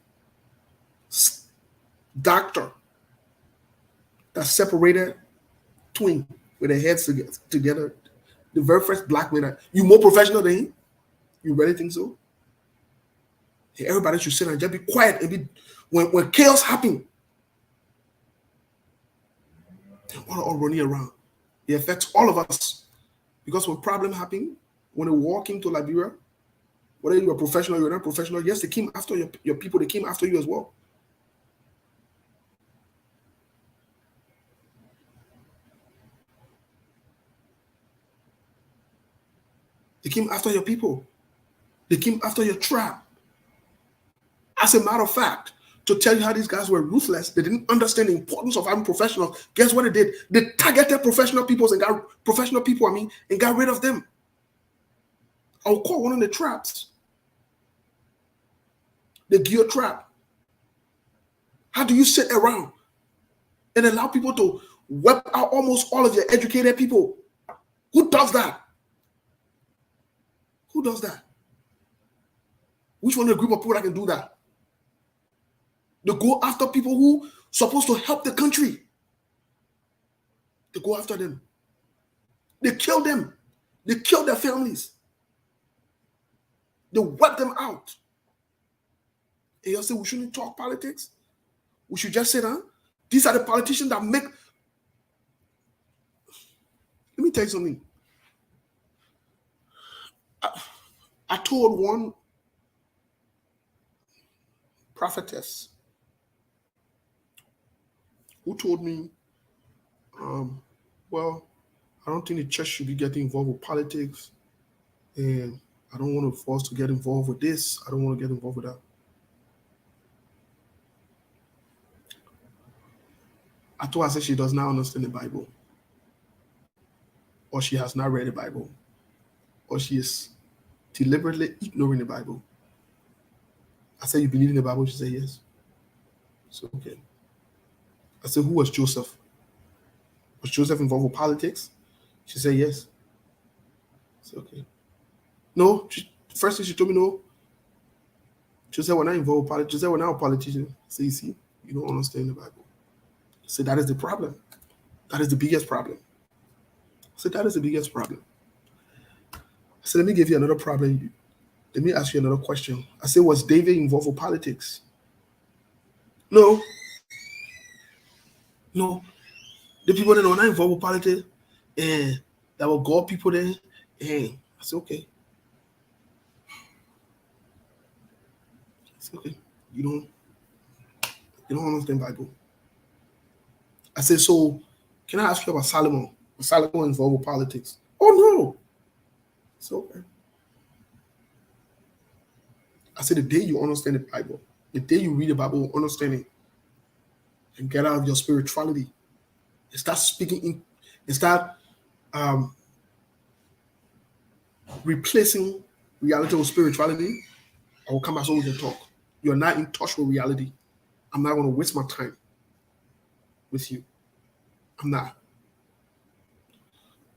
doctor, that separated twin with their heads together? The very first black man. You more professional than him? You really think so? Hey, everybody should sit and just be quiet and be when chaos happens. They're all running around. It affects all of us. Because when problem happened, when a war came to Liberia, whether you're a professional or you're not professional, yes, they came after your people, they came after you as well. They came after your people. They came after your tribe. As a matter of fact, to tell you how these guys were ruthless, they didn't understand the importance of having professionals. Guess what they did? They targeted professional people and got rid of them. I'll call one of the traps. The gear trap. How do you sit around and allow people to wipe out almost all of your educated people? Who does that? Who does that? Which one of the group of people that can do that? They go after people who are supposed to help the country. They go after them. They kill them. They kill their families. They wipe them out. And you say we shouldn't talk politics? We should just say that these are the politicians that make. Let me tell you something. I told one prophetess who told me, well, I don't think the church should be getting involved with politics, and I don't want to force to get involved with this. I don't want to get involved with that. I told her, I said she does not understand the Bible, or she has not read the Bible, or she is deliberately ignoring the Bible. I said, you believe in the Bible? She said, yes. So, okay. I said, who was Joseph? Was Joseph involved with politics? She said, yes. I said, okay. No, first thing she told me, no. She said, we're not involved with politics. She said, we're not a politician. I said, you see, you don't understand the Bible. I said, that is the problem. That is the biggest problem. I said, that is the biggest problem. I said, let me give you another problem. Let me ask you another question. I said, was David involved with politics? No. No. The people that are not involved with politics, and that were God people there, and I said, okay. I said, okay. You don't understand the Bible. I said, so can I ask you about Solomon? Was Solomon involved with politics? Oh, no. It's okay. I said, the day you understand the Bible, the day you read the Bible, understand it, and get out of your spirituality, and start speaking in, and start replacing reality with spirituality, I will come as always and talk. You're not in touch with reality. I'm not going to waste my time with you. I'm not.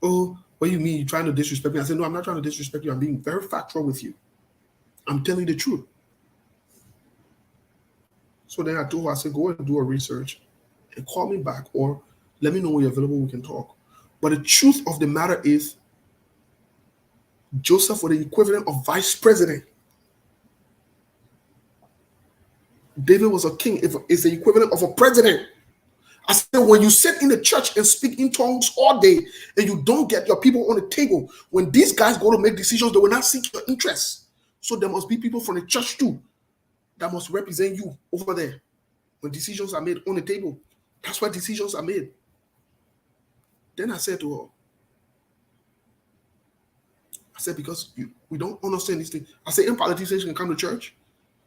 Oh, what do you mean? You're trying to disrespect me? I said, no, I'm not trying to disrespect you. I'm being very factual with you. I'm telling you the truth. So then I told her, I said, go and do a research and call me back, or let me know when you're available, we can talk. But the truth of the matter is, Joseph was the equivalent of vice president. David was a king. It's the equivalent of a president. I said, when you sit in the church and speak in tongues all day and you don't get your people on the table, when these guys go to make decisions, they will not seek your interests. So there must be people from the church too that must represent you over there when decisions are made on the table. That's why decisions are made. Then I said to her, I said, because we don't understand these things. I said, in politicians can come to church.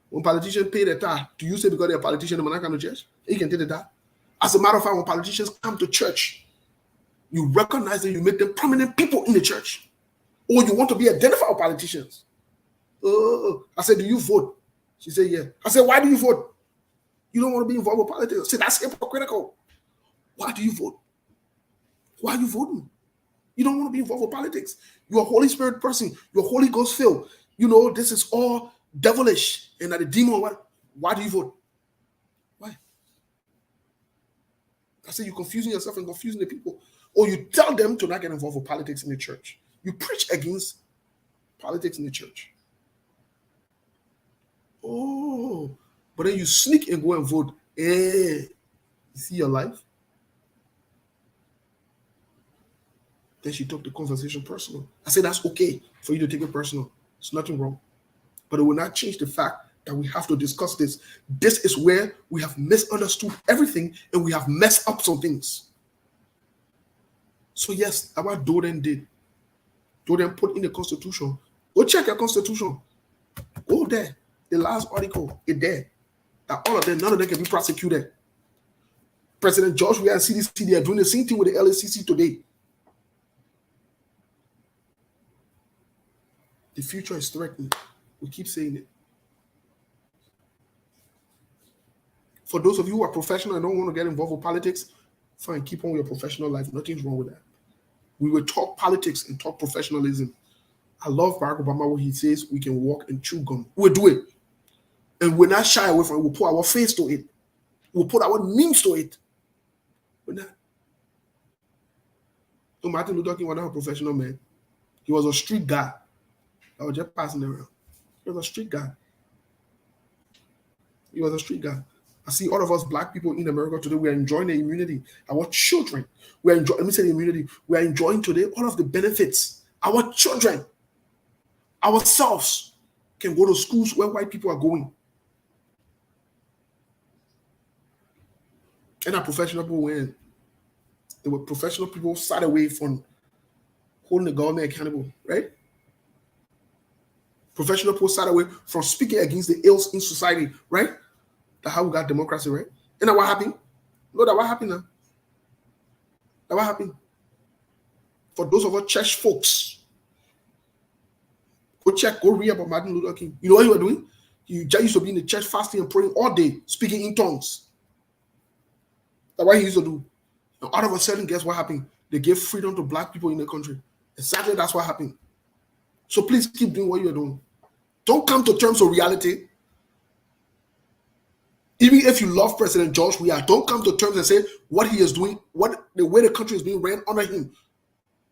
When politicians pay their tithe, do you say because they're a politician, they might not come to church? You can take the tithe. As a matter of fact, when politicians come to church, you recognize them, you make them prominent people in the church. Or you want to be identified with politicians. I said, do you vote? She said, yeah. I said, why do you vote? You don't want to be involved with politics. I said, that's hypocritical. Why do you vote? Why are you voting? You don't want to be involved with politics. You're a Holy Spirit person. You're Holy Ghost filled. You know, this is all devilish. And that the demon, why do you vote? Why? I said, you're confusing yourself and confusing the people. Or you tell them to not get involved with politics in the church. You preach against politics in the church. Oh, but then you sneak and go and vote. You see your life? Then she took the conversation personal. I said, that's okay for you to take it personal. There's nothing wrong. But it will not change the fact that we have to discuss this. This is where we have misunderstood everything and we have messed up some things. So yes, that's what Doden did. Doden put in the Constitution. Go check your Constitution. Go there. The last article is there. That all of them, none of them can be prosecuted. President George, we are CDC, they are doing the same thing with the LACC today. The future is threatened. We keep saying it. For those of you who are professional and don't want to get involved with politics, fine, keep on with your professional life. Nothing's wrong with that. We will talk politics and talk professionalism. I love Barack Obama when he says we can walk and chew gum. We'll do it. And we're not shy away from it. We'll put our face to it. We'll put our names to it. We're not. So Martin Luther King was not a professional man. He was a street guy. I was just passing around. He was a street guy. He was a street guy. I see all of us black people in America today, we are enjoying the immunity. Our children, we are enjoying, let me say the immunity, we are enjoying today all of the benefits. Our children, ourselves, can go to schools where white people are going. And our professional people went. There were professional people sat away from holding the government accountable, right? Professional people sat away from speaking against the ills in society, right? That's how we got democracy, right? And that what happened? No, that what happened now? That what happened? For those of us church folks, go check, go read about Martin Luther King. You know what he was doing? He just used to be in the church fasting and praying all day, speaking in tongues. That's what he used to do. And all of a sudden, guess what happened? They gave freedom to black people in the country. Exactly that's what happened. So please keep doing what you're doing. Don't come to terms with reality. Even if you love President George Weah, don't come to terms and say what he is doing, what the way the country is being ran under him,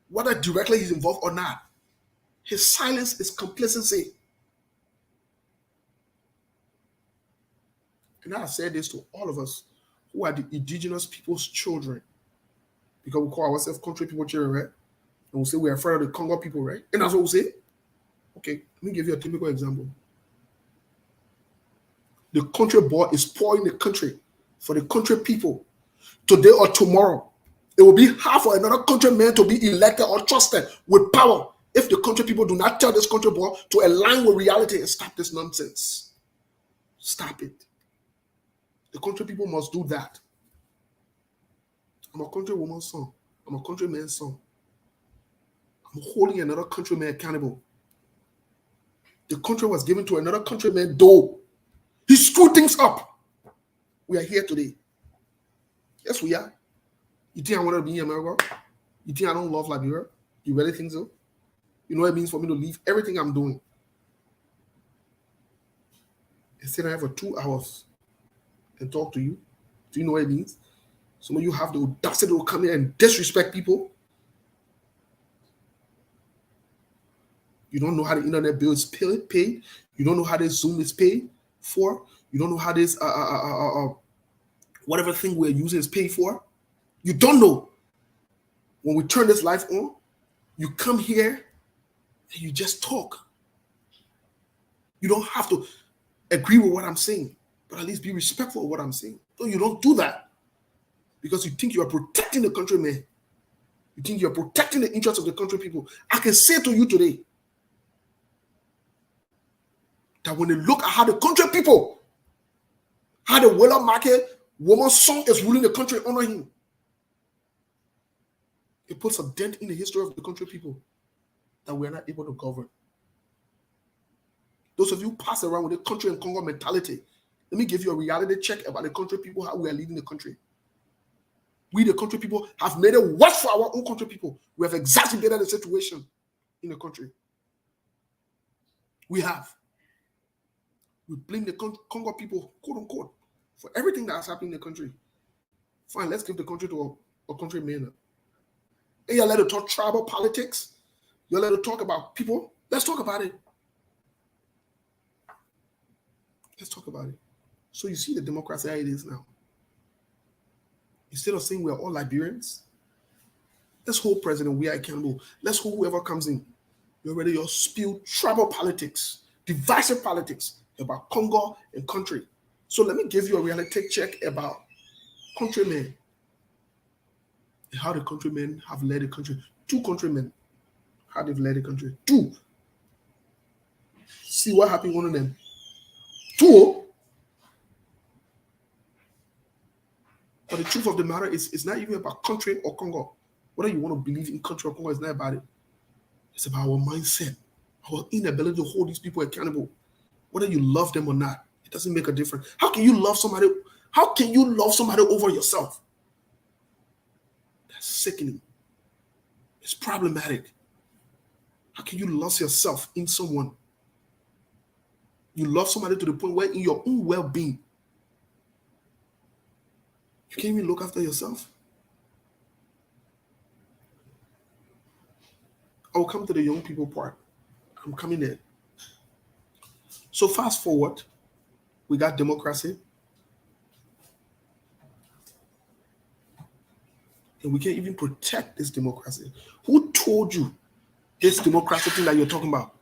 whether directly he's involved or not. His silence is complicity. And I said this to all of us who are the indigenous people's children, because we call ourselves country people children, right? And we say we are afraid of the Congo people, right? And that's what we say. Okay, let me give you a typical example. The country boy is pouring the country for the country people. Today or tomorrow, it will be hard for another country man to be elected or trusted with power if the country people do not tell this country boy to align with reality and stop this nonsense. Stop it. The country people must do that. I'm a country woman's son. I'm a country man's son. I'm holding another country man accountable. The country was given to another country man, though. He screwed things up. We are here today. Yes, we are. You think I want to be in America? You think I don't love Liberia? You really think so? You know what it means for me to leave everything I'm doing and sit down for 2 hours and talk to you? Do you know what it means? Some of you have the audacity to come here and disrespect people. You don't know how the internet bill is paid. You don't know how this Zoom is paid for. You don't know how this whatever thing we're using is paid for. You don't know. When we turn this live on, you come here and you just talk. You don't have to agree with what I'm saying, but at least be respectful of what I'm saying. No, you don't do that because you think you are protecting the countrymen. You think you're protecting the interests of the country people. I can say to you today, that when they look at how the country people, how the Wheeler Market woman's son is ruling the country under him, it puts a dent in the history of the country people that we are not able to govern. Those of you pass around with the country and Congo mentality, let me give you a reality check about the country people, how we are leading the country. We, the country people, have made it worse for our own country people. We have exacerbated the situation in the country. We have. We blame the Congo people, quote unquote, for everything that has happened in the country. Fine, let's give the country to a country man. And you're allowed to talk tribal politics. You're allowed to talk about people. Let's talk about it. Let's talk about it. So you see the democracy how it is now. Instead of saying we're all Liberians, let's hold president, we are accountable. Let's hold whoever comes in. You're ready, you'll spill tribal politics, divisive politics about Congo and country. So let me give you a reality check about countrymen and how the countrymen have led the country. 2 countrymen, how they've led the country. 2. See what happened, one of them. 2. But the truth of the matter is, it's not even about country or Congo. Whether you want to believe in country or Congo, it's not about it. It's about our mindset, our inability to hold these people accountable. Whether you love them or not, it doesn't make a difference. How can you love somebody? How can you love somebody over yourself? That's sickening. It's problematic. How can you lose yourself in someone? You love somebody to the point where in your own well-being, you can't even look after yourself. I will come to the young people part. I'm coming there. So fast forward, we got democracy. And we can't even protect this democracy. Who told you this democracy thing that you're talking about?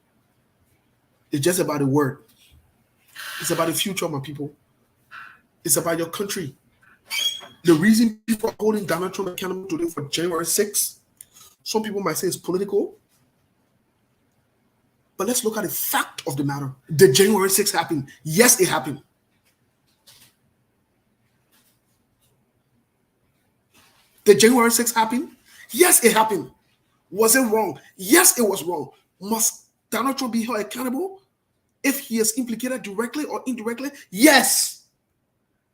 It's just about the word. It's about the future, my people. It's about your country. The reason people are holding Donald Trump accountable today for January 6th, some people might say it's political. But let's look at the fact of the matter. The January 6th happened. Yes, it happened. The January 6th happened. Yes, it happened. Was it wrong? Yes, it was wrong. Must Donald Trump be held accountable if he is implicated directly or indirectly? Yes.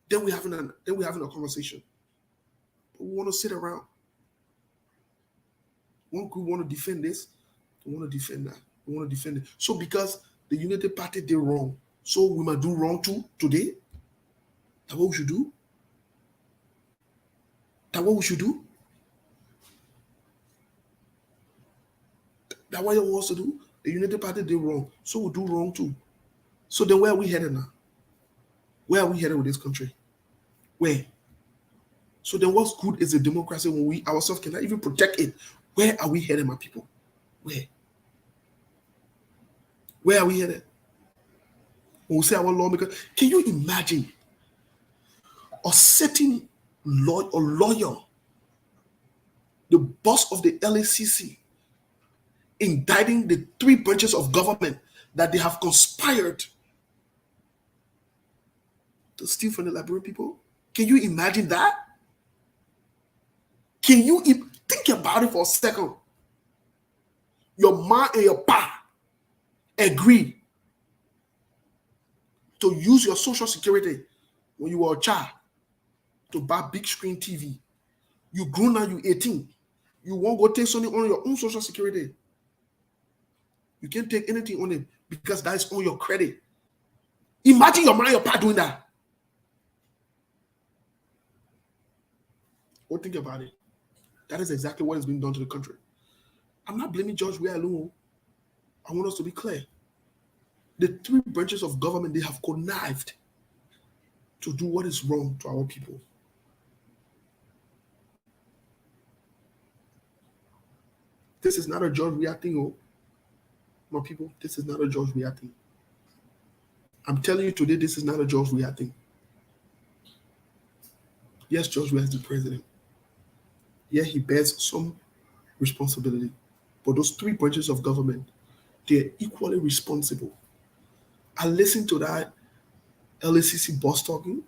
Then we're having a conversation. But we want to sit around. One group want to defend this, we want to defend that. We want to defend it. So because the United Party did wrong, so we might do wrong too today? That's what we should do? That's what we should do? That's what you want us to do? The United Party did wrong, so we'll do wrong too. So then where are we headed now? Where are we headed with this country? Where? So then what's good is a democracy when we ourselves cannot even protect it? Where are we headed, my people? Where? Where are we headed? When we say our lawmaker, can you imagine a certain lawyer, the boss of the LACC, indicting the 3 branches of government that they have conspired to steal from the Liberian people? Can you imagine that? Can you think about it for a second? Your ma and your pa agree to use your social security when you were a child to buy big screen TV. You grow now, you 18. You won't go take something on your own social security. You can't take anything on it because that is on your credit. Imagine your ma and your pa doing that. Or think about it. That is exactly what is being done to the country. I'm not blaming George Weah alone. I want us to be clear. The 3 branches of government, they have connived to do what is wrong to our people. This is not a George Weah thing, oh. My people, this is not a George Weah thing. I'm telling you today, this is not a George Weah thing. Yes, George Weah is the president. Yeah, he bears some responsibility. But those 3 branches of government, they're equally responsible I listened to that LACC boss talking.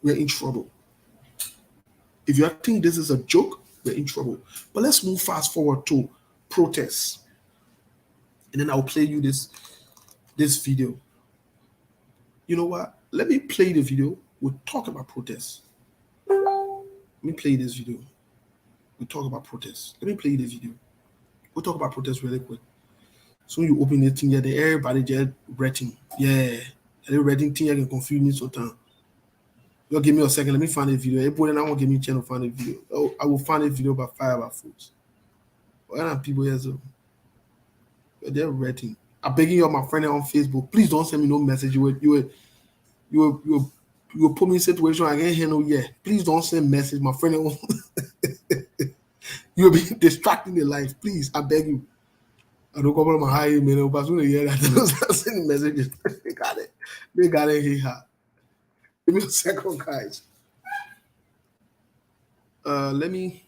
We're in trouble. If you think this is a joke, we're in trouble. But let's move fast forward to protests. And then I'll play you this video. You know what? Let me play the video. We'll talk about protests. Let me play this video. We'll talk about protests. Let me play the video. We'll talk about protests really quick. So you open the thing here, everybody just rating. Yeah. They're rating thing, you can confuse me sometimes. You give me a second, let me find a video. Everybody now won't give me a channel to find a video. Oh, I will find a video about fire about foods. What kind of people here? So they're rating. I'm begging you, my friend on Facebook. Please don't send me no message. You will put me in a situation I can't handle yet. Please don't send message, my friend. You will be distracting their life. Please, I beg you. I don't come on my high email, but soon hear that don't send messages. They got it. They got it here. Give me a second, guys. Let me.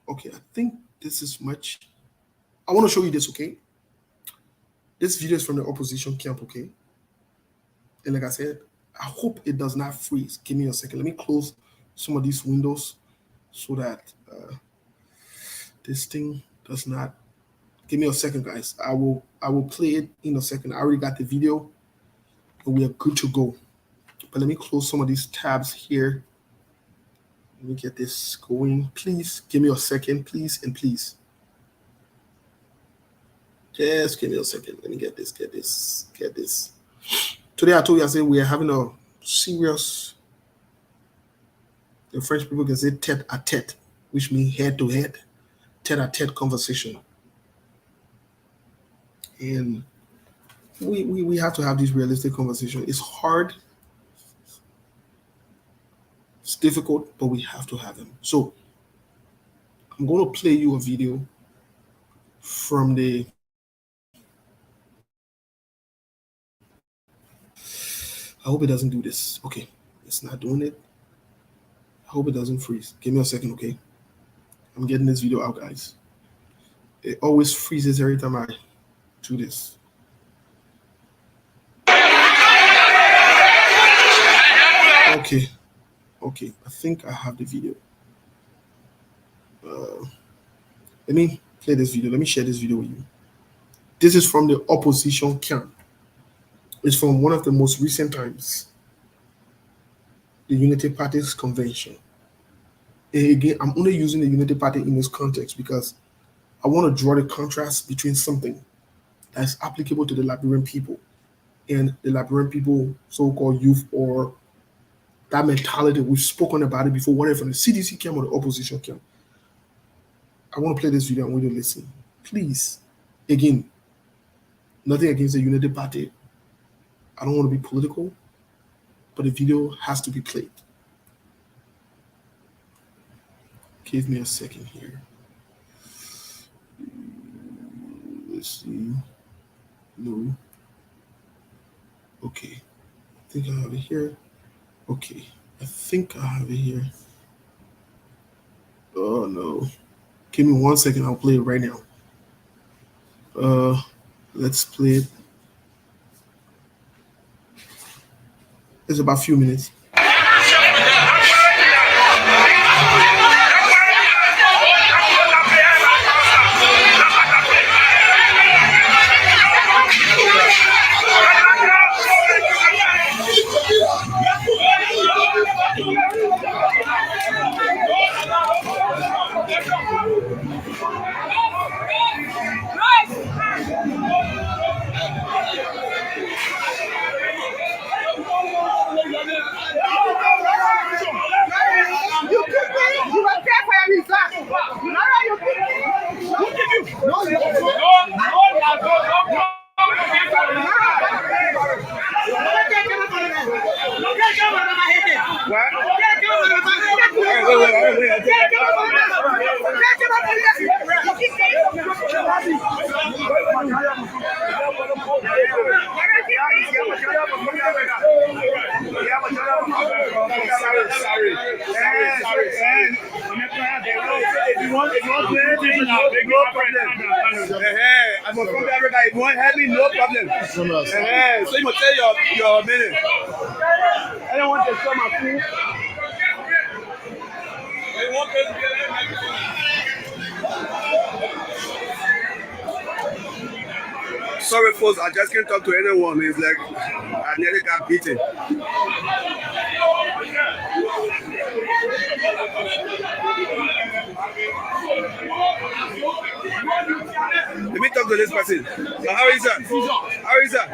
Okay, I think this is much. I want to show you this, okay? This video is from the opposition camp, okay? And like I said, I hope it does not freeze. Give me a second. Let me close some of these windows so that this thing does not. Give me a second, guys. I will play it in a second. I already got the video, and we are good to go. But let me close some of these tabs here. Let me get this going. Please give me a second, please, and please. Just give me a second. Let me get this. Today I told you, I said we are having a serious, the French people can say tete-a-tete, which means head-to-head, tete-a-tete conversation. And we have to have this realistic conversation. It's hard. It's difficult, but we have to have them. So I'm going to play you a video from the I hope it doesn't do this. Okay, it's not doing it. I hope it doesn't freeze. Give me a second, okay? I'm getting this video out, guys. It always freezes every time I do this. Okay, I think I have the video. Let me play this video. Let me share this video with you. This is from the opposition camp. It's from one of the most recent times, the Unity Party's convention. And again, I'm only using the Unity Party in this context because I want to draw the contrast between something that's applicable to the Liberian people and the Liberian people, so-called youth, or that mentality. We've spoken about it before, whatever, the CDC camp or the opposition camp. I want to play this video. I want you to listen. Please, again, nothing against the Unity Party. I don't want to be political, but the video has to be played. Give me a second here. Let's see. No. Okay. I think I have it here. Okay. I think I have it here. Oh, no. Give me 1 second. I'll play it right now. Let's play it. It's about a few minutes. problem. I'm from Africa. If you want to help me, no problem. So you must tell your minute. I don't want to show my food. Sorry, folks, I just can't talk to anyone. It's like I nearly got beaten. Let me talk to this person. So how is that? How is that?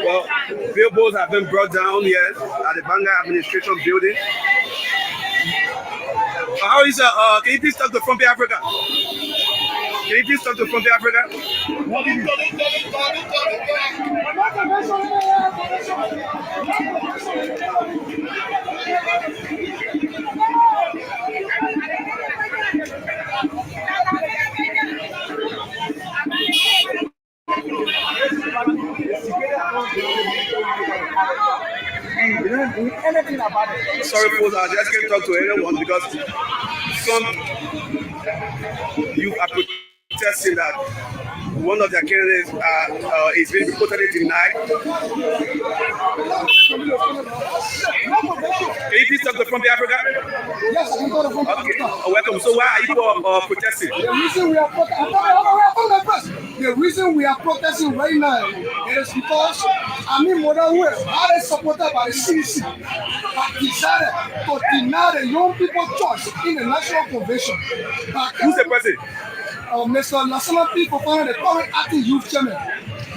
Well, billboards have been brought down here at the Banga Administration Building. How is that? Can you please talk to Front Africa? Can you please talk to Front Africa? Anything about it. Sorry, folks, I just can't talk to anyone because some youth are protesting that one of their candidates is being reportedly denied. Can you please talk to Front Africa? Yes, I can go to Front Africa. Welcome. So why are you protesting? The reason we are protesting right now is because Mother who is highly supported by the CDC have decided to deny the young people choice in the National Convention. Who's the president? Mr. National People for the current acting youth chairman.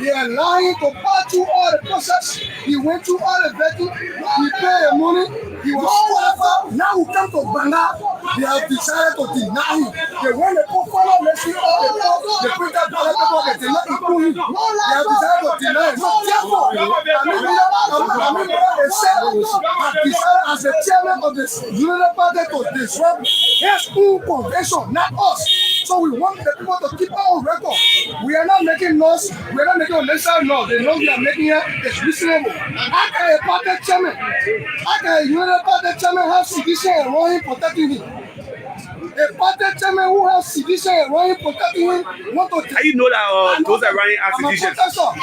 They are lying to pass through all the process. He went through all the vetting. He paid the money. He was qualified. Now we come to Banga. They have decided to deny him. They want to put follow message all the printed ballot paper. They did not include him. They have decided to deny him. So therefore, they said have decided as the chairman of this United Party to disrupt his own convention, not us. So we want the people to keep our record. We are not making noise. We are not making unnecessary noise. The noise we are making here is reasonable. How can a party chairman, how can a United Party chairman have sedition and running protecting him? A party chairman who has sedition and running protecting him want to. How you know that those are running as sedition?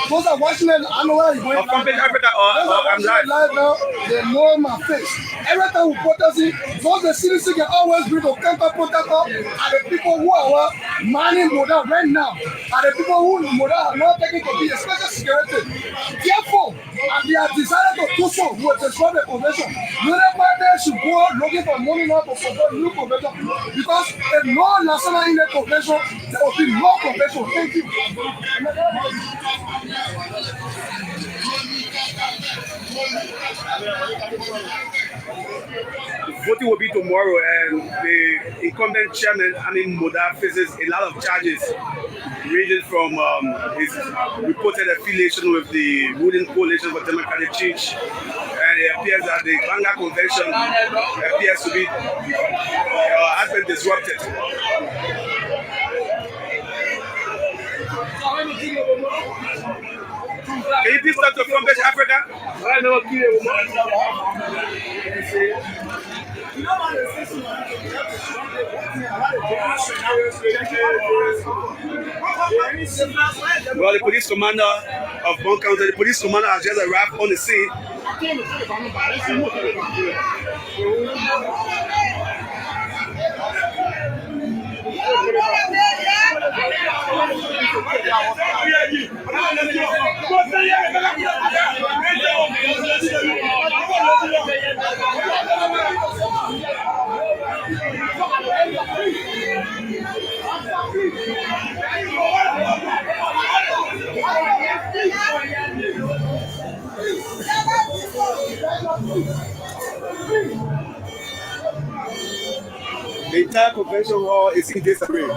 Those are watching it. I know where you're going. From Africa I'm live now. They know my face. Every time we protest it, those the CDC can always bring to counter protocol are the people who are manning Moda right now. Are the people who Moda are not taking to be a special security. Therefore, and they have decided to do so with the the convention. United Party should go looking for money now to support new convention. Because if no national in the convention, there will be no convention. Thank you. Voting will be tomorrow, and the incumbent chairman, Moda, faces a lot of charges ranging from his reported affiliation with the ruling coalition for democratic change, and it appears that the Banga convention appears to be has been disrupted. Can you please talk to Front Africa? Well, the police commander of Bon County, the police commander has just arrived on the scene. The entire convention hall is in disarray.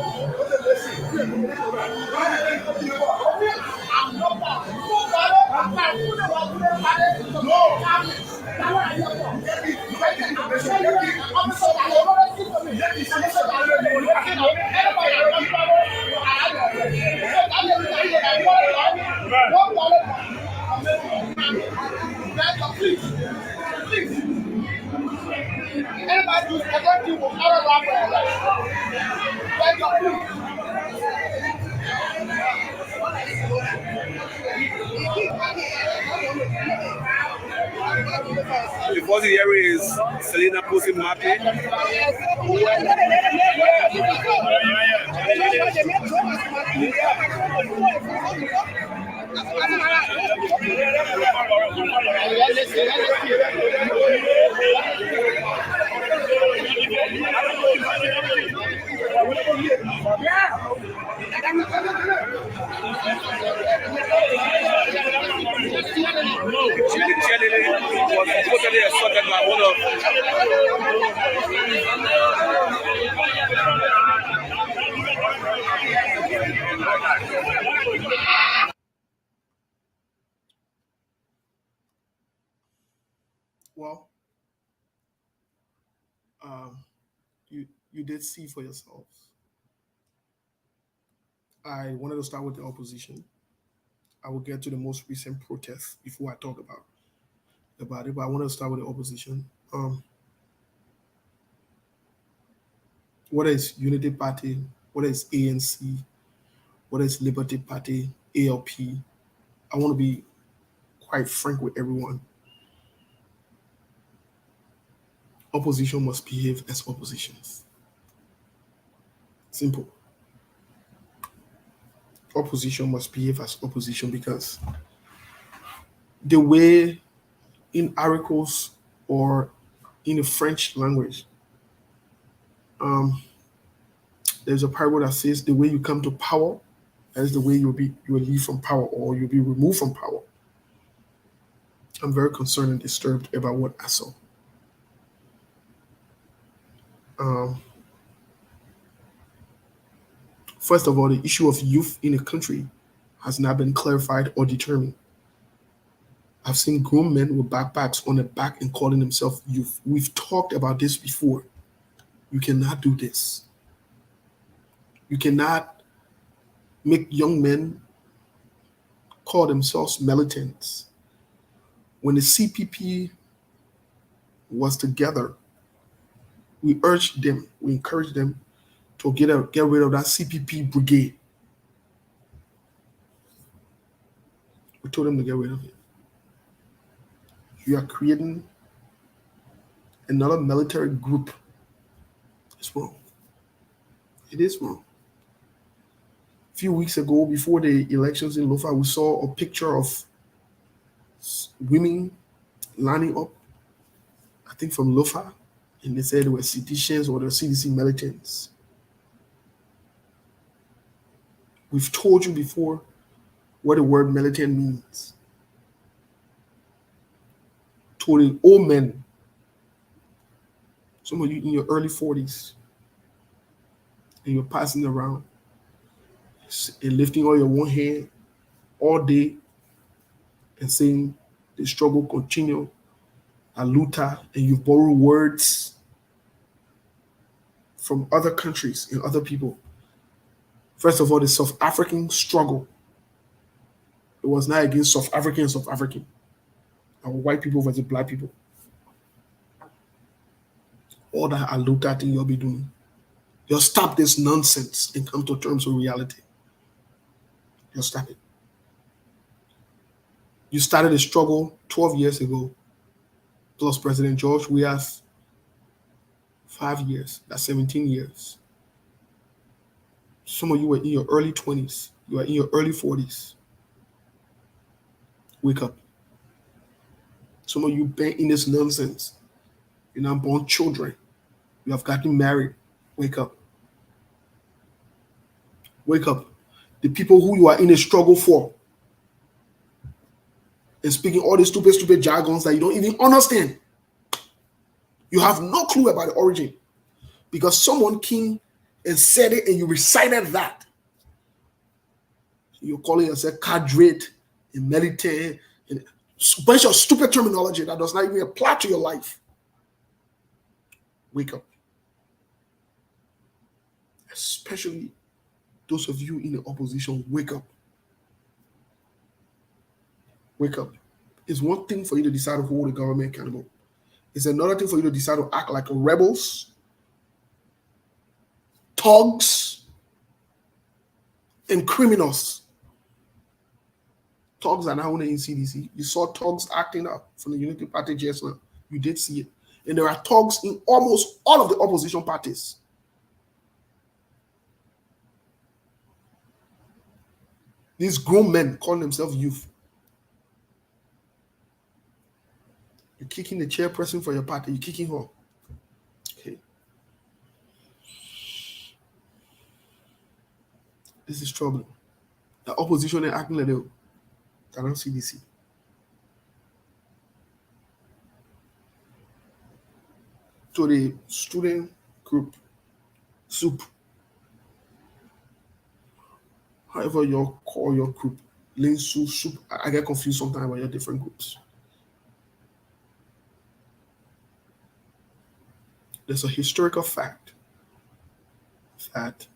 The voice in the area is Selena posting mapping. The cheerleader was totally assaulted by one of Well, you did see for yourselves. I wanted to start with the opposition. I will get to the most recent protests before I talk about it, but I want to start with the opposition. What is Unity Party? What is ANC? What is Liberty Party? ALP? I want to be quite frank with everyone. Opposition must behave as oppositions. Simple. Opposition must behave as opposition because the way in articles or in the French language, there's a parable that says the way you come to power is the way you will leave from power or you'll be removed from power. I'm very concerned and disturbed about what I saw. First of all, the issue of youth in a country has not been clarified or determined. I've seen grown men with backpacks on their back and calling themselves youth. We've talked about this before. You cannot do this. You cannot make young men call themselves militants. When the CPP was together, we urged them, we encouraged them to get rid of that CPP brigade. We told them to get rid of it. You are creating another military group. It's wrong. It is wrong. A few weeks ago, before the elections in Lofa, we saw a picture of women lining up, I think from Lofa, and they said they were citizens or the CDC militants. We've told you before what the word militant means. Told the old men, some of you in your early 40s, and you're passing around and lifting all your one hand all day and saying the struggle continue, Aluta, and you borrow words from other countries and other people. First of all, the South African struggle. It was not against South African and South African. Our white people versus black people. All that Aluta thing you'll be doing. You'll stop this nonsense and come to terms with reality. You'll stop it. You started a struggle 12 years ago, plus President George. We have 5 years. That's 17 years. Some of you were in your early 20s. You are in your early 40s. Wake up. Some of you been in this nonsense. You're not born children. You have gotten married. Wake up. Wake up. The people who you are in a struggle for and speaking all these stupid jargons that you don't even understand. You have no clue about the origin because someone came and said it and you recited that. You're calling yourself cadre and militant and a bunch of stupid terminology that does not even apply to your life. Wake up. especially those of you in the opposition, wake up. Wake up. It's one thing for you to decide to hold the government accountable. It's another thing for you to decide to act like rebels, thugs, and criminals. Thugs are now only in CDC. You saw thugs acting up from the Unity Party just now. You did see it. And there are thugs in almost all of the opposition parties. These grown men call themselves youth. You're kicking the chairperson for your party. You're kicking her. Okay. This is trouble. The opposition is acting like they cannot CDC. To the student group, soup, however you call your group, lane soup. I get confused sometimes about your different groups. There's a historical fact that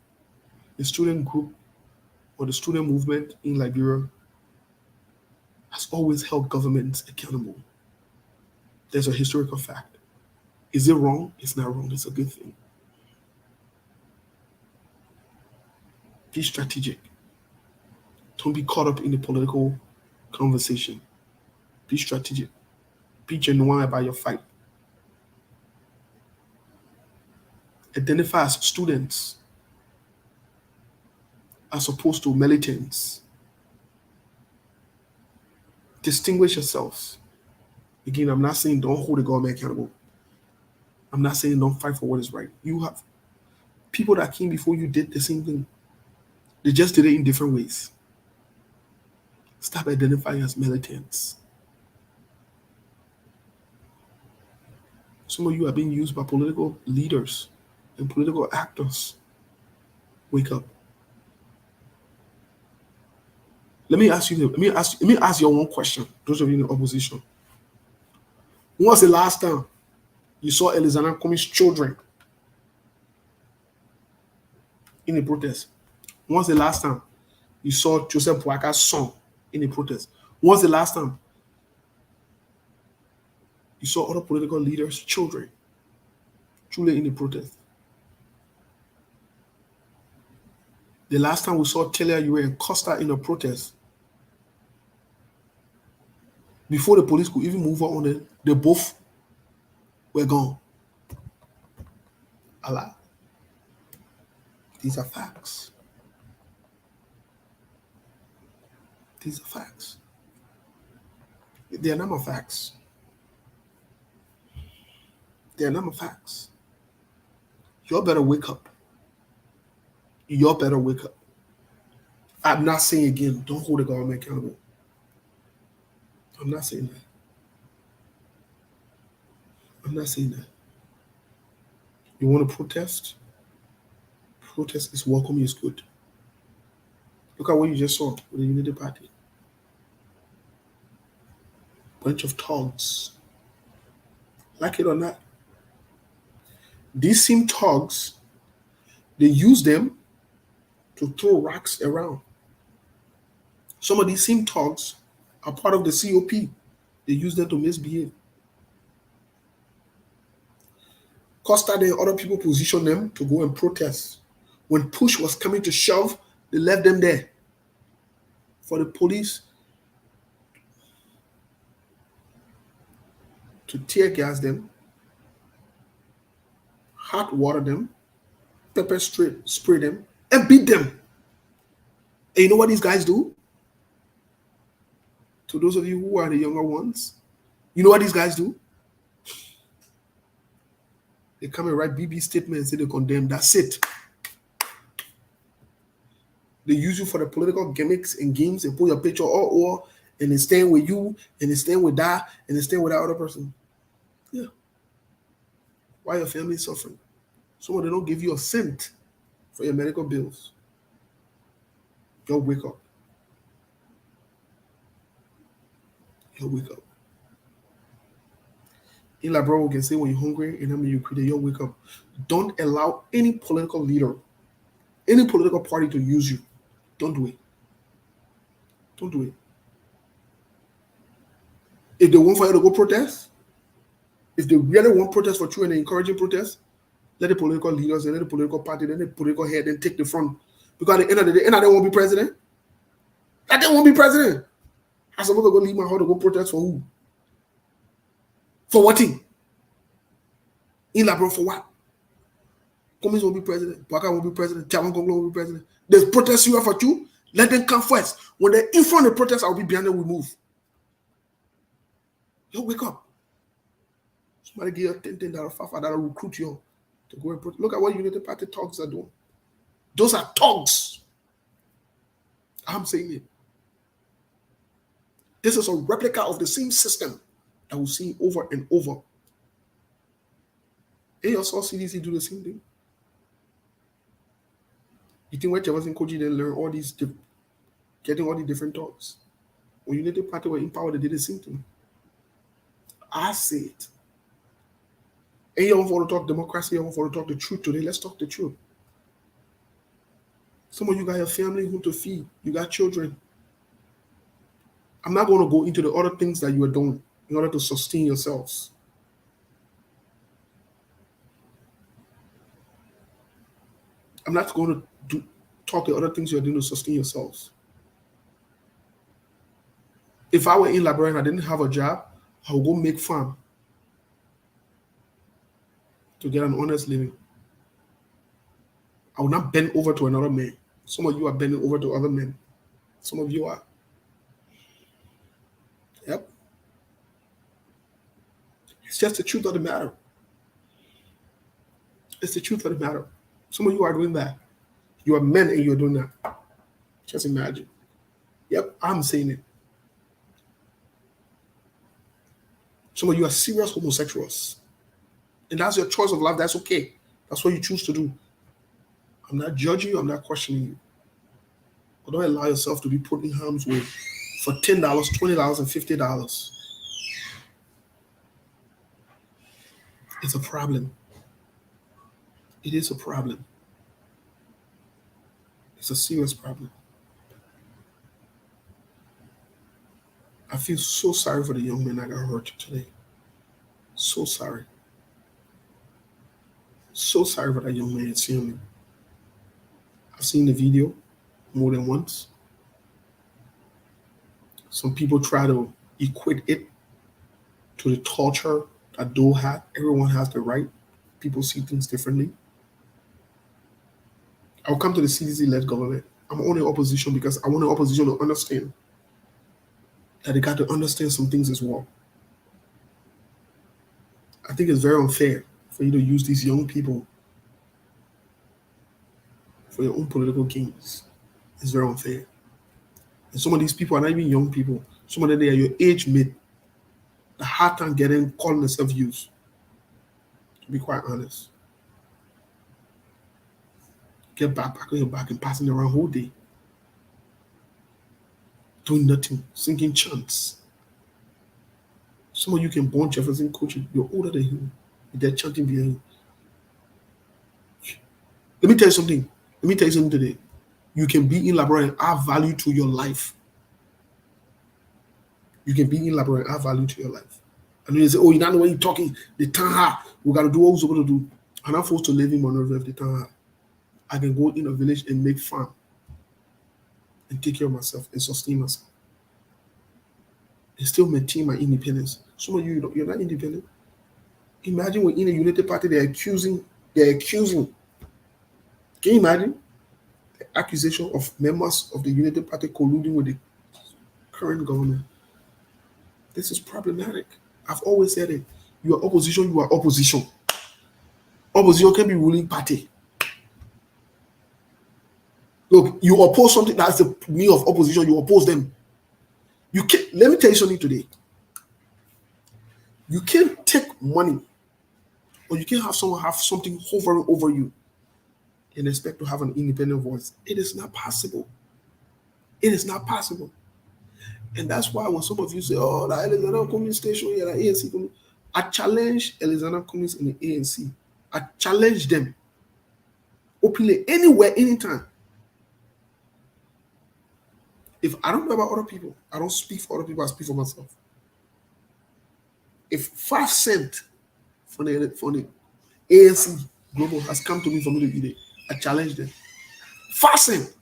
the student group or the student movement in Liberia has always held governments accountable. There's a historical fact. Is it wrong? It's not wrong. It's a good thing. Be strategic. Don't be caught up in the political conversation. Be strategic. Be genuine about your fight. Identify as students as opposed to militants. Distinguish yourselves. Again, I'm not saying don't hold the government accountable. I'm not saying don't fight for what is right. You have people that came before you did the same thing. They just did it in different ways. Stop identifying as militants. Some of you are being used by political leaders and political actors. Wake up. Let me ask you one question. Those of you in the opposition. When was the last time you saw Elizana Cummings' children in a protest? When was the last time you saw Joseph Boaka's son in a protest? When was the last time you saw other political leaders' children truly in a protest? The last time we saw Taylor Ure and Costa in a protest, before the police could even move on them, they both were gone. Allah. These are facts. These are facts. They are not facts. They are not facts. Y'all better wake up. Y'all better wake up. I'm not saying again, don't hold the government accountable. I'm not saying that. I'm not saying that. You want to protest? Protest is welcome, is good. Look at what you just saw with the Unity Party. Bunch of thugs. Like it or not. These same thugs, they use them to throw rocks around. Some of these same thugs are part of the COP. They use them to misbehave. Costa and other people positioned them to go and protest. When push was coming to shove, they left them there for the police to tear gas them, hot water them, pepper spray them, and beat them. And you know what these guys do? To those of you who are the younger ones, you know what these guys do? They come and write BB statements and say they condemn. That's it. They use you for the political gimmicks and games and put your picture all over and they stand with you and they stand with that and they stand with that other person. Yeah. Why your family is suffering? Some of them don't give you a cent for your medical bills. Y'all wake up. Y'all wake up. In Liberia, we can say when you're hungry and I mean you create, you'll wake up. Don't allow any political leader any political party to use you, don't do it. Don't do it. If they want for you to go protest, if they really want protest for you and they're encouraging protest, let the political leaders and let the political party, then the political head, then take the front. Because at the end of the day, and I don't want to be president. I don't want to be president. I'm supposed to go leave my house to go protest for who? For what thing? In Labrador for what? Cummings will be president. Baka will be president. Chavan Konglo will be president. There's protest you for you. Let them come first. When they're in front of the protest, I'll be behind them. We move. Yo, wake up. Somebody give you $10 $5 that'll recruit you to go and protest. Look at what United Party thugs are doing. Those are thugs. I'm saying it. This is a replica of the same system that we've seen over and over. And you saw CDC do the same thing. You think when Jefferson Koji then learn all these, getting all the different talks. When United Party were in power, they did the same thing. I say it. And you don't want to talk democracy, you don't want to talk the truth today. Let's talk the truth. Some of you got your family who to feed. You got children. I'm not going to go into the other things that you are doing in order to sustain yourselves. I'm not going to talk the other things you're doing to sustain yourselves. If I were in Liberia and I didn't have a job, I would go make farm to get an honest living. I will not bend over to another man. Some of you are bending over to other men. Some of you are. Yep. It's just the truth of the matter. It's the truth of the matter. Some of you are doing that. You are men and you're doing that. Just imagine. Yep, I'm saying it. Some of you are serious homosexuals. And that's your choice of life. That's okay. That's what you choose to do. I'm not judging you. I'm not questioning you. But don't allow yourself to be put in harm's way for $10, $20, and $50. It's a problem. It is a problem. It's a serious problem. I feel so sorry for the young man that got hurt today. So sorry. So sorry for that young man seeing me. I've seen the video more than once. Some people try to equate it to the torture that Doe had. Everyone has the right. People see things differently. I'll come to the CDC-led government. I'm only opposition because I want the opposition to understand that they got to understand some things as well. I think it's very unfair for you to use these young people for your own political gains. It's very unfair. And some of these people are not even young people. Some of them, they are your age mate. The hard time getting calling themselves youth. To be quite honest. Get back on your back and passing around whole day. Doing nothing, singing chants. Some of you can born Jefferson coaching. You're older than him. They're chanting behind him. Let me tell you something. Let me tell you something today. You can be in Liberia and add value to your life. You can be in Liberia and add value to your life. And then you say, oh, you don't know when you're talking. The Tanha, we got to do what we're supposed to do. I'm not forced to live in Monrovia of the Tanha. I can go in a village and make farm and take care of myself and sustain myself and still maintain my independence. Some of you, you're not independent. Imagine when in a United Party, they're accusing. Can you imagine the accusation of members of the United Party colluding with the current government? This is problematic. I've always said it. You are opposition, you are opposition. Opposition can be ruling party. Look, you oppose something that's the meaning of opposition, you oppose them. You can't, let me tell you something today. You can't take money or you can't have someone have something hovering over you and expect to have an independent voice. It is not possible. It is not possible. And that's why when some of you say, oh, the Alexander Cummings station here, the ANC, I challenge Alexander Cummings in the ANC. I challenge them openly, anywhere, anytime. If I don't know about other people, I don't speak for other people, I speak for myself. If 5 cents for the ANC Global has come to me for me to eat it, I challenge them. 5 cents.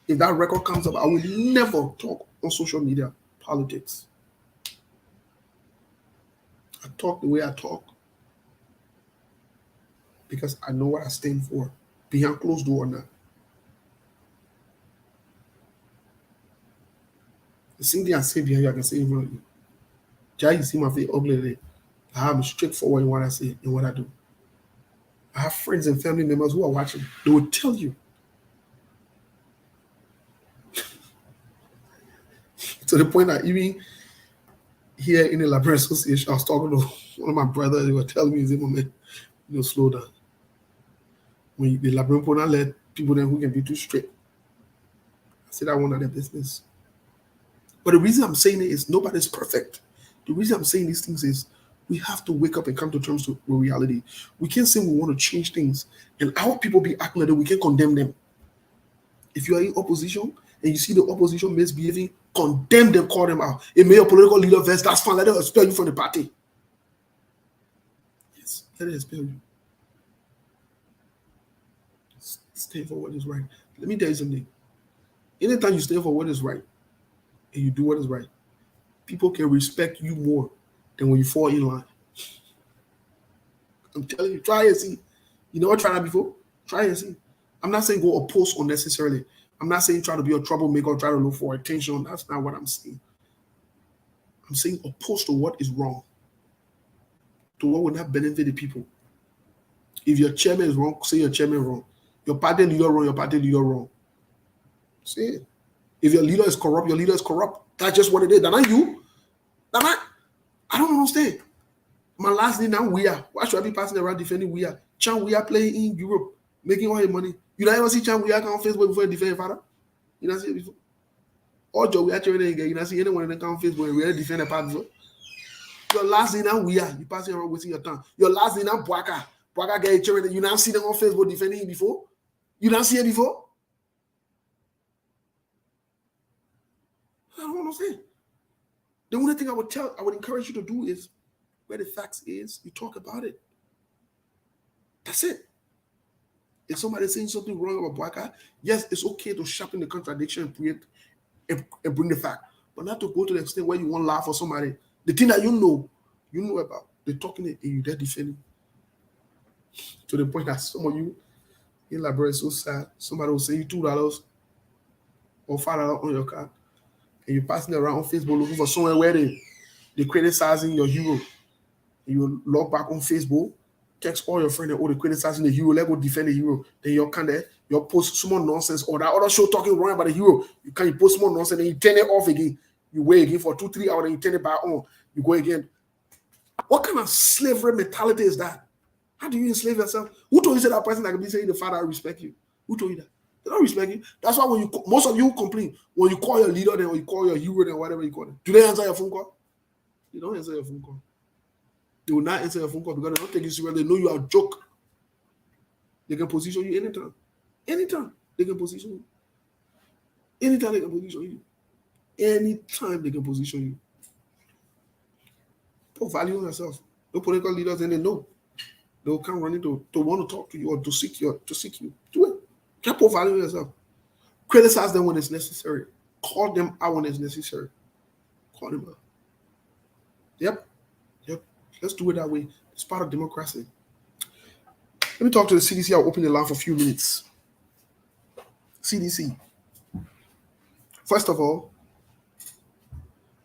If that record comes up, I will never talk on social media politics. I talk the way I talk because I know what I stand for, behind closed door or not. The same thing I say behind you, I can say in front of you. Jai, you see my face ugly today. I'm straightforward in what I say and what I do. I have friends and family members who are watching. They will tell you. To the point that even here in the Liberia Association, I was talking to one of my brothers. They were telling me, man, slow down. When the Liberian people not let people then who can be too straight. I said I want their business. But the reason I'm saying it is nobody's perfect. The reason I'm saying these things is we have to wake up and come to terms with reality. We can't say we want to change things and our people be acting like that. We can't condemn them. If you are in opposition and you see the opposition misbehaving, condemn them, call them out. It may a political leader vest, that's fine. Let them expel you from the party. Yes, let them expel you. Stay for what is right. Let me tell you something. Anytime you stay for what is right and you do what is right, people can respect you more than when you fall in line. I'm telling you, try and see. You never tried that before? Try and see. I'm not saying go oppose unnecessarily. I'm not saying try to be a troublemaker or try to look for attention. That's not what I'm saying. I'm saying oppose to what is wrong, to what would not benefit the people. If your chairman is wrong, say your chairman wrong. Your party leader wrong, your party leader wrong. Say it. If your leader is corrupt, your leader is corrupt. That's just what it is. That's not you. That's not. I don't understand. My last name now we are. Why should I be passing around defending we are? Chan we are playing in Europe, making all the money. You don't ever see Chan we are on Facebook before you defend your father? You don't see it before? Or Joe we are training again. You don't see anyone in the on Facebook and really defend a part before? Your last name now we are. You passing around wasting your time. Your last name now Boaka. Boaka get training. You don't see them on Facebook defending him before? You don't see it before? I don't understand. The only thing I would encourage you to do is where the facts is, you talk about it. That's it. If somebody's saying something wrong about Boaka, yes, it's okay to sharpen the contradiction and create and bring the fact, but not to go to the extent where you want to laugh for somebody. The thing that you know about, they're talking it and you're there defending. To the point that some of you in Liberia is so sad. Somebody will say you $2 or $5 on your card, and you're passing it around on Facebook looking for somewhere where they criticizing your hero. You log back on Facebook, text all your friends and all the criticizing the hero, let go defend the hero. Then you're kind of you post some more nonsense or that other show talking wrong about the hero. You post more nonsense and you turn it off again. You wait again for 2-3 hours and you turn it back on. You go again. What kind of slavery mentality is that? How do you enslave yourself? Who told you that person that can be saying the father I respect you? Who told you that? They don't respect you. That's why when most of you complain when you call your leader then or you call your hero then whatever you call them. Do they answer your phone call? They don't answer your phone call. They will not answer your phone call because they don't take you seriously. They know you are a joke. They can position you anytime. Anytime they can position you. Anytime they can position you. Anytime they can position you. Put value on yourself. No political leaders and they know. They will come running to want to talk to you or to seek you. Do it. Can't put value on yourself. Criticize them when it's necessary. Call them out when it's necessary. Call them out. Yep. Let's do it that way. It's part of democracy. Let me talk to the CDC. I'll open the line for a few minutes. CDC. First of all,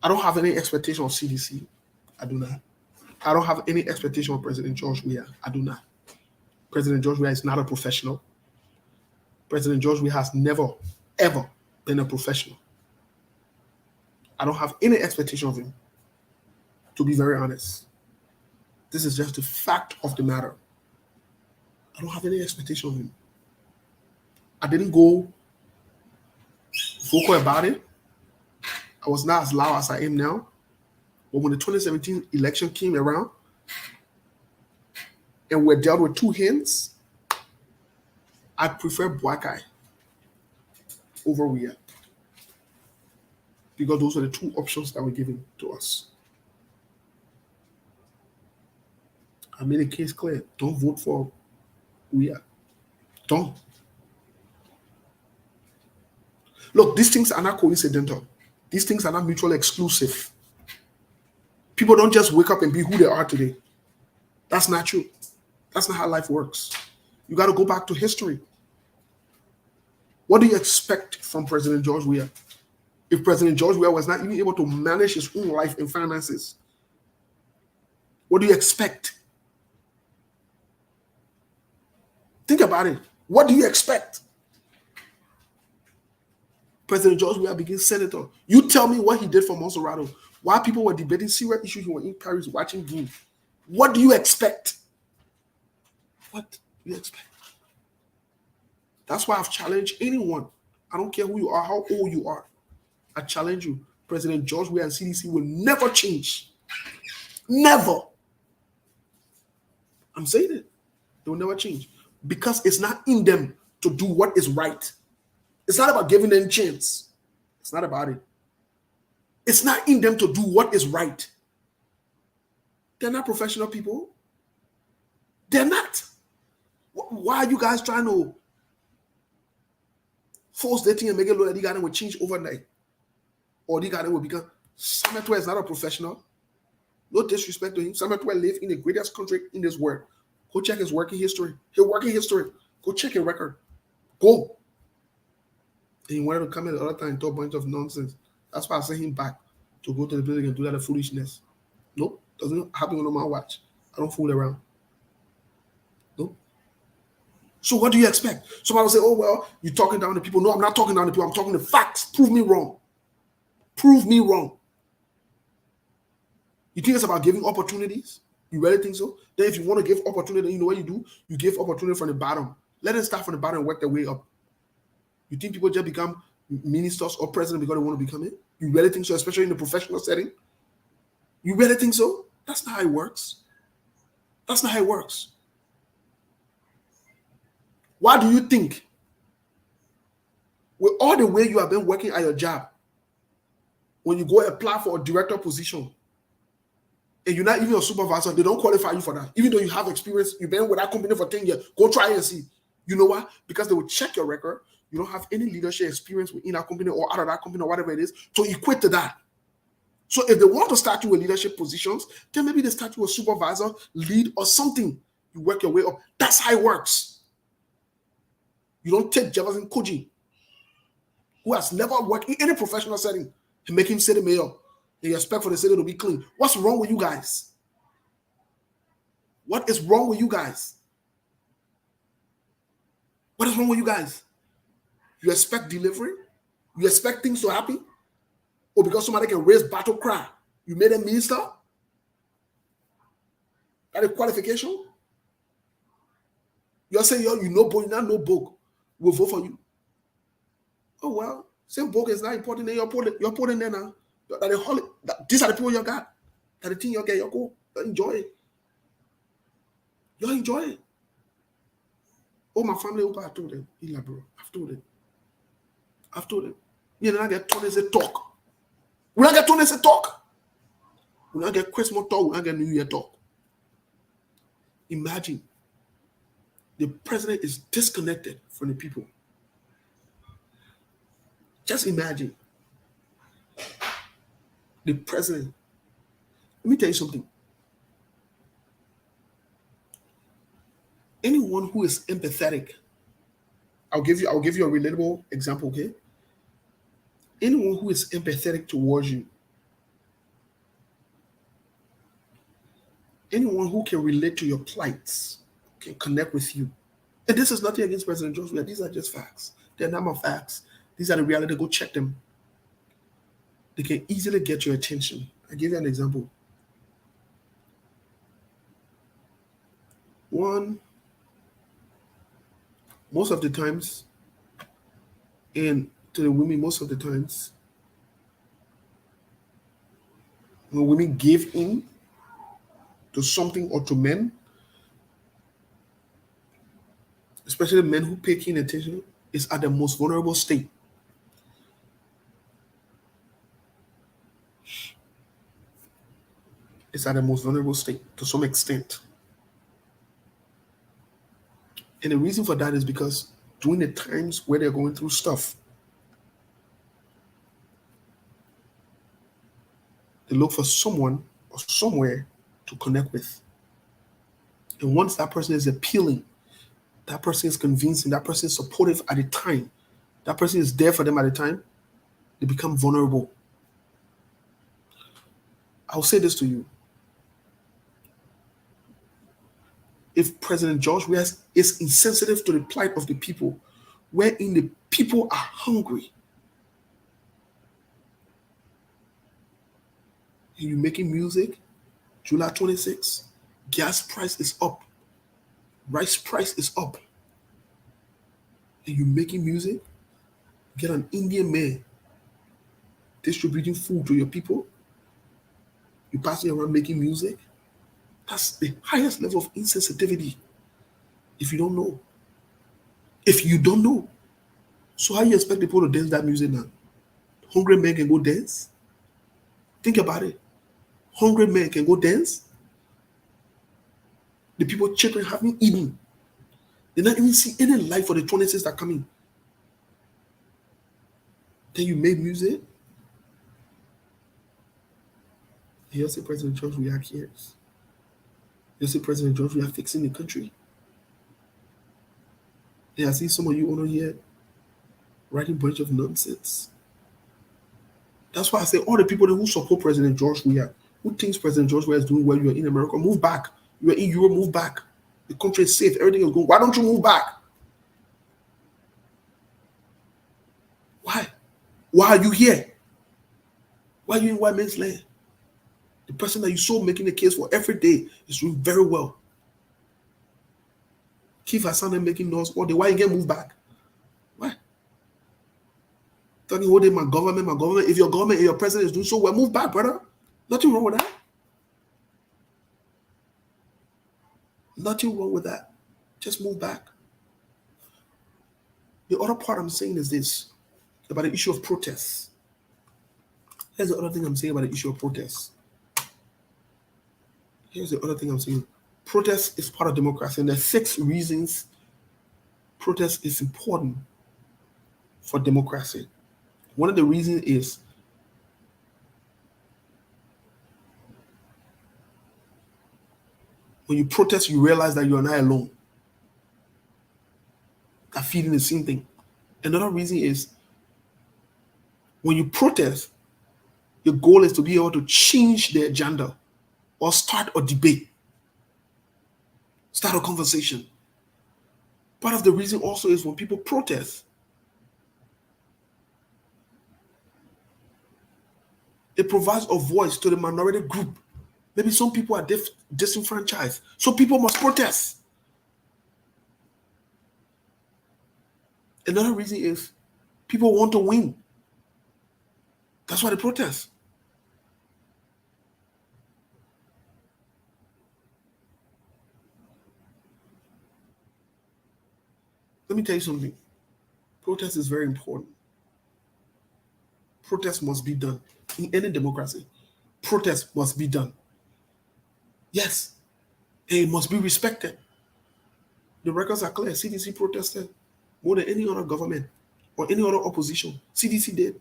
I don't have any expectation of CDC. I do not. I don't have any expectation of President George Weah. I do not. President George Weah is not a professional. President George Weah has never, ever been a professional. I don't have any expectation of him, to be very honest. This is just the fact of the matter. I don't have any expectation of him. I didn't go vocal about it. I was not as loud as I am now. But when the 2017 election came around and we're dealt with two hands, I prefer Boakai over Weah because those are the two options that were given to us. I made a case clear. Don't vote for Weah. Don't. Look, these things are not coincidental. These things are not mutually exclusive. People don't just wake up and be who they are today. That's not true. That's not how life works. You got to go back to history. What do you expect from President George Weah? If President George Weah was not even able to manage his own life and finances, what do you expect? Think about it. What do you expect? President George Weah became senator. You tell me what he did for Monserrato. While people were debating serious issues, he was in Paris watching game. What do you expect? What do you expect? That's why I've challenged anyone. I don't care who you are, how old you are. I challenge you. President George Weah and CDC will never change. Never. I'm saying it. They will never change. Because it's not in them to do what is right. It's not about giving them chance. It's not about it. It's not in them to do what is right. They're not professional people. They're not. Why are you guys trying to force the thing and make it look like the guy will change overnight? Or the guy will become... Sametwe is not a professional. No disrespect to him. Sametwe lives in the greatest country in this world. Go check his working history. His working history. Go check his record. Go. And he wanted to come in the other time and talk a bunch of nonsense. That's why I sent him back to go to the building and do that foolishness. Nope. Doesn't happen on my watch. I don't fool around. Nope. So what do you expect? Somebody will say, oh, well, you're talking down to people. No, I'm not talking down to people. I'm talking to facts. Prove me wrong. Prove me wrong. You think it's about giving opportunities? You really think so? Then if you want to give opportunity, you know what you do? You give opportunity from the bottom. Let them start from the bottom and work their way up. You think people just become ministers or president because they want to become it? You really think so, especially in the professional setting? You really think so? That's not how it works. That's not how it works. Why do you think, with all the way you have been working at your job, when you go apply for a director position, and you're not even a supervisor, they don't qualify you for that. Even though you have experience, you've been with that company for 10 years, go try and see. You know why? Because they will check your record. You don't have any leadership experience within that company or out of that company or whatever it is to equate to that. So if they want to start you with leadership positions, then maybe they start you with supervisor, lead, or something. You work your way up. That's how it works. You don't take Jefferson Koji, who has never worked in any professional setting, and make him city mayor. And you expect for the city to be clean. What's wrong with you guys? What is wrong with you guys? What is wrong with you guys? You expect delivery? You expect things to happen? Or because somebody can raise battle cry, you made a minister? That is qualification? You're saying, yo, you know book, you not know book. We'll vote for you. Oh, well, same book is not important. Then you're putting there now. These are the people you got. That the thing you get, you go. You enjoy it. You enjoy it. Oh, my family, I told them. Bro, I've told them. You know, I get told to talk. We don't get told to talk. We don't get Christmas talk. We don't get New Year talk. Imagine the president is disconnected from the people. Just imagine the president. Let me tell you something. Anyone who is empathetic, I'll give you a relatable example, okay? Anyone who is empathetic towards you, anyone who can relate to your plights, can connect with you. And this is nothing against President George Weah. These are just facts. They're not my facts. These are the reality. Go check them. They can easily get your attention. I'll give you an example. One, most of the times, and to the women, most of the times, when women give in to something or to men, especially men who pay keen attention, is at the most vulnerable state. It's at the most vulnerable state to some extent. And the reason for that is because during the times where they're going through stuff, they look for someone or somewhere to connect with. And once that person is appealing, that person is convincing, that person is supportive at the time, that person is there for them at the time, they become vulnerable. I'll say this to you. If President George Weah is insensitive to the plight of the people, wherein the people are hungry, and you're making music, July 26, gas price is up, rice price is up, and you're making music, get an Indian man distributing food to your people, you're passing around making music, that's the highest level of insensitivity. If you don't know. If you don't know. So how you expect people to dance that music now? Hungry men can go dance? Think about it. Hungry men can go dance? The people children haven't eaten. They not even see any life for the 26 that are coming. Then you made music? You say President George Weah cares. You say President George Weah fixing the country. Yeah, I see some of you on here writing a bunch of nonsense. That's why I say all the people who support President George Weah, who thinks President George Weah is doing well, you're in America, move back. You're in Europe, move back. The country is safe. Everything is good. Why don't you move back? Why? Why are you here? Why are you in white man's land? The person that you saw making the case for every day is doing very well. Keith Hassan making noise all day. Why you get moved back? Why? Talking all day, my government. If your government and your president is doing so well, move back, brother. Nothing wrong with that. Nothing wrong with that. Just move back. The other part I'm saying is this, about the issue of protests. Here's the other thing I'm saying about the issue of protests. Here's the other thing I'm saying. Protest is part of democracy, and there are 6 reasons protest is important for democracy. One of the reasons is when you protest, you realize that you are not alone. That feeling the same thing. Another reason is when you protest, your goal is to be able to change the agenda or start a debate, start a conversation. Part of the reason also is when people protest, it provides a voice to the minority group. Maybe some people are disenfranchised, so people must protest. Another reason is people want to win. That's why they protest. Let me tell you something. Protest is very important. Protest must be done. In any democracy, protest must be done. Yes, and it must be respected. The records are clear. CDC protested more than any other government or any other opposition. CDC did.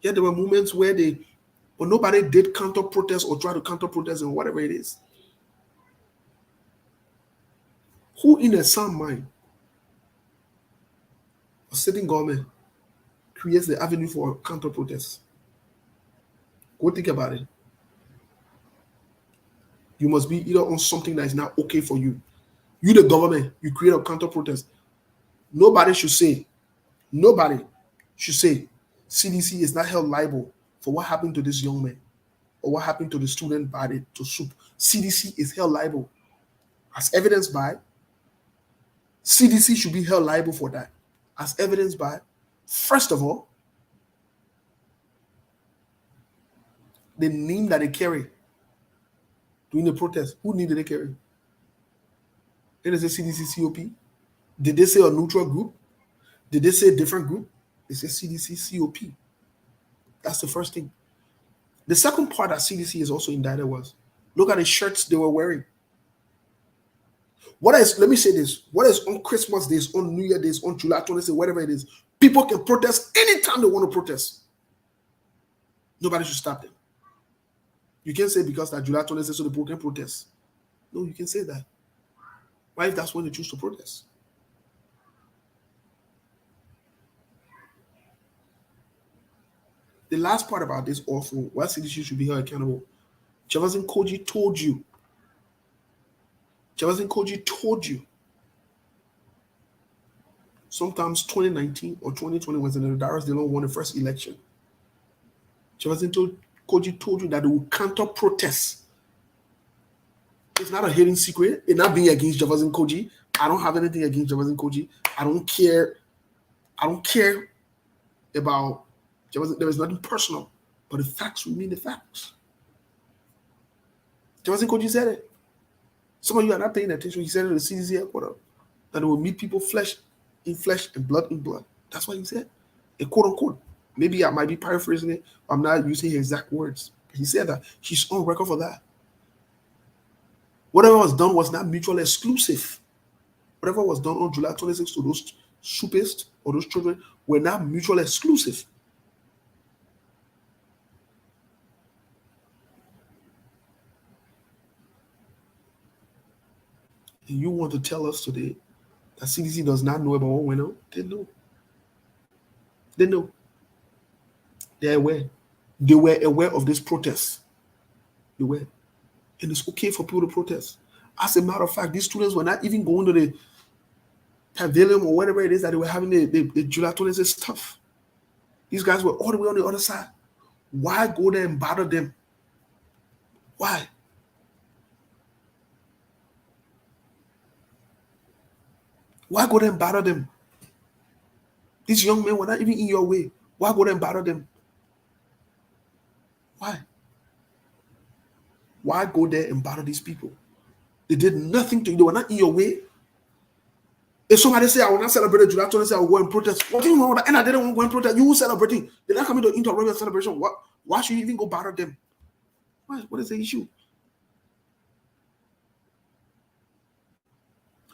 Yeah, there were moments where nobody did counter protest or try to counter protest and whatever it is. Who in a sound mind, a sitting government, creates the avenue for counter protest? Go think about it. You must be either on something that is not okay for you. You, the government, you create a counter protest. Nobody should say CDC is not held liable for what happened to this young man or what happened to the student body to soup. CDC is held liable. As evidenced by, CDC should be held liable for that. As evidenced by, first of all, the name that they carry during the protest. Who name did they carry? It is a CDC COP. Did they say a neutral group? Did they say a different group? They say CDC COP. That's the first thing. The second part that CDC is also indicted was, look at the shirts they were wearing. What is, let me say this, what is on Christmas days, on New Year days, on July 26th, whatever it is, people can protest anytime they want to protest. Nobody should stop them. You can't say because that July 26th so the people can protest. No, you can say that. Why if that's when they choose to protest? The last part about this awful, why CDC should be held accountable. Jefferson Koji told you. Jefferson Koji told you. Sometimes 2019 or 2020 was in the Darius Dillon won the first election. Jefferson Koji told you that they will counter protests. It's not a hidden secret. It's not being against Jefferson Koji. I don't have anything against Jefferson Koji. I don't care about Jefferson. There is nothing personal, but the facts remain the facts. Jefferson Koji said it. Some of you are not paying attention. He said it at the CDC headquarters that it will meet people flesh in flesh and blood in blood. That's what he said. A quote unquote. Maybe I might be paraphrasing it. I'm not using his exact words. He said that. He's on record for that. Whatever was done was not mutually exclusive. Whatever was done on July 26th to those soupists or those children were not mutually exclusive. And you want to tell us today that CDC does not know about what went on? They know. They know. They're aware. They were aware of this protest. They were. And it's okay for people to protest. As a matter of fact, these students were not even going to the pavilion or whatever it is that they were having the July 26th stuff. These guys were all the way on the other side. Why go there and bother them? Why? Why go there and bother them? These young men were not even in your way. Why go there and bother them? Why? Why go there and bother these people? They did nothing to you. They were not in your way. If somebody say, I will not celebrate July 26th, I will go and protest. What do you know that? And I didn't want to go and protest. You celebrating. They're not coming to interrupt your celebration. What? Why should you even go bother them? Why? What is the issue?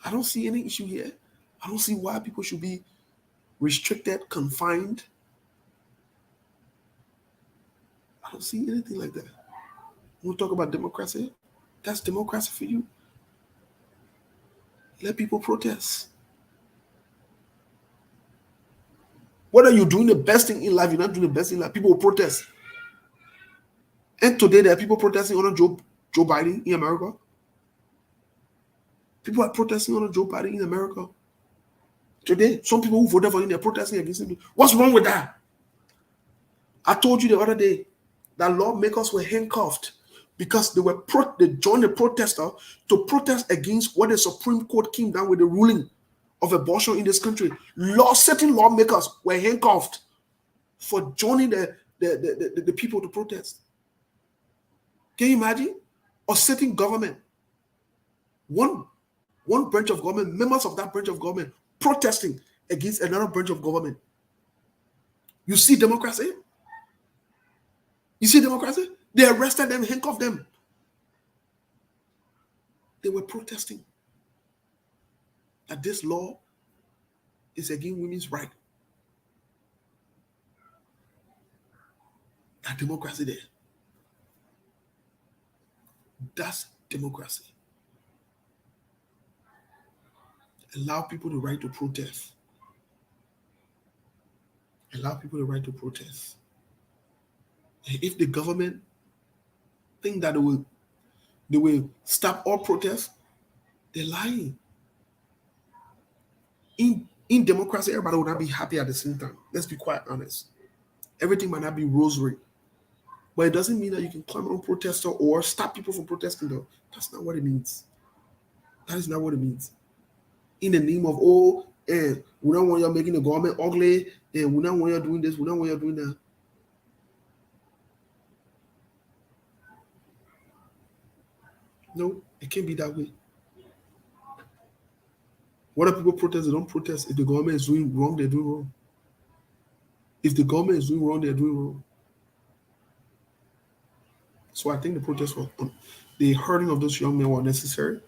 I don't see any issue here. I don't see why people should be restricted, confined. I don't see anything like that. We'll talk about democracy. That's democracy for you. Let people protest. Whether you're doing the best thing in life, you're not doing the best thing in life, people will protest. And today there are people protesting on Joe Biden in America. People are protesting on Joe Biden in America. Today, some people who voted for him, they're protesting against him. What's wrong with that? I told you the other day that lawmakers were handcuffed because they joined the protester to protest against what the Supreme Court came down with the ruling of abortion in this country. Certain lawmakers were handcuffed for joining the people to protest. Can you imagine? A certain government, one branch of government, members of that branch of government protesting against another branch of government. You see democracy? You see democracy? They arrested them, handcuffed them. They were protesting that this law is against women's right. That democracy there. That's democracy. Allow people the right to protest. Allow people the right to protest. And if the government think that they will stop all protests, they're lying. In democracy, everybody will not be happy at the same time. Let's be quite honest. Everything might not be rosary. But it doesn't mean that you can climb on protester or stop people from protesting, though. That's not what it means. That is not what it means. In the name of, we don't want you making the government ugly, and we don't want you doing this, we don't want you doing that. No, it can't be that way. What are people protest? They don't protest. If the government is doing wrong, they're doing wrong. If the government is doing wrong, they're doing wrong. So I think the protests were, the hurting of those young men were necessary.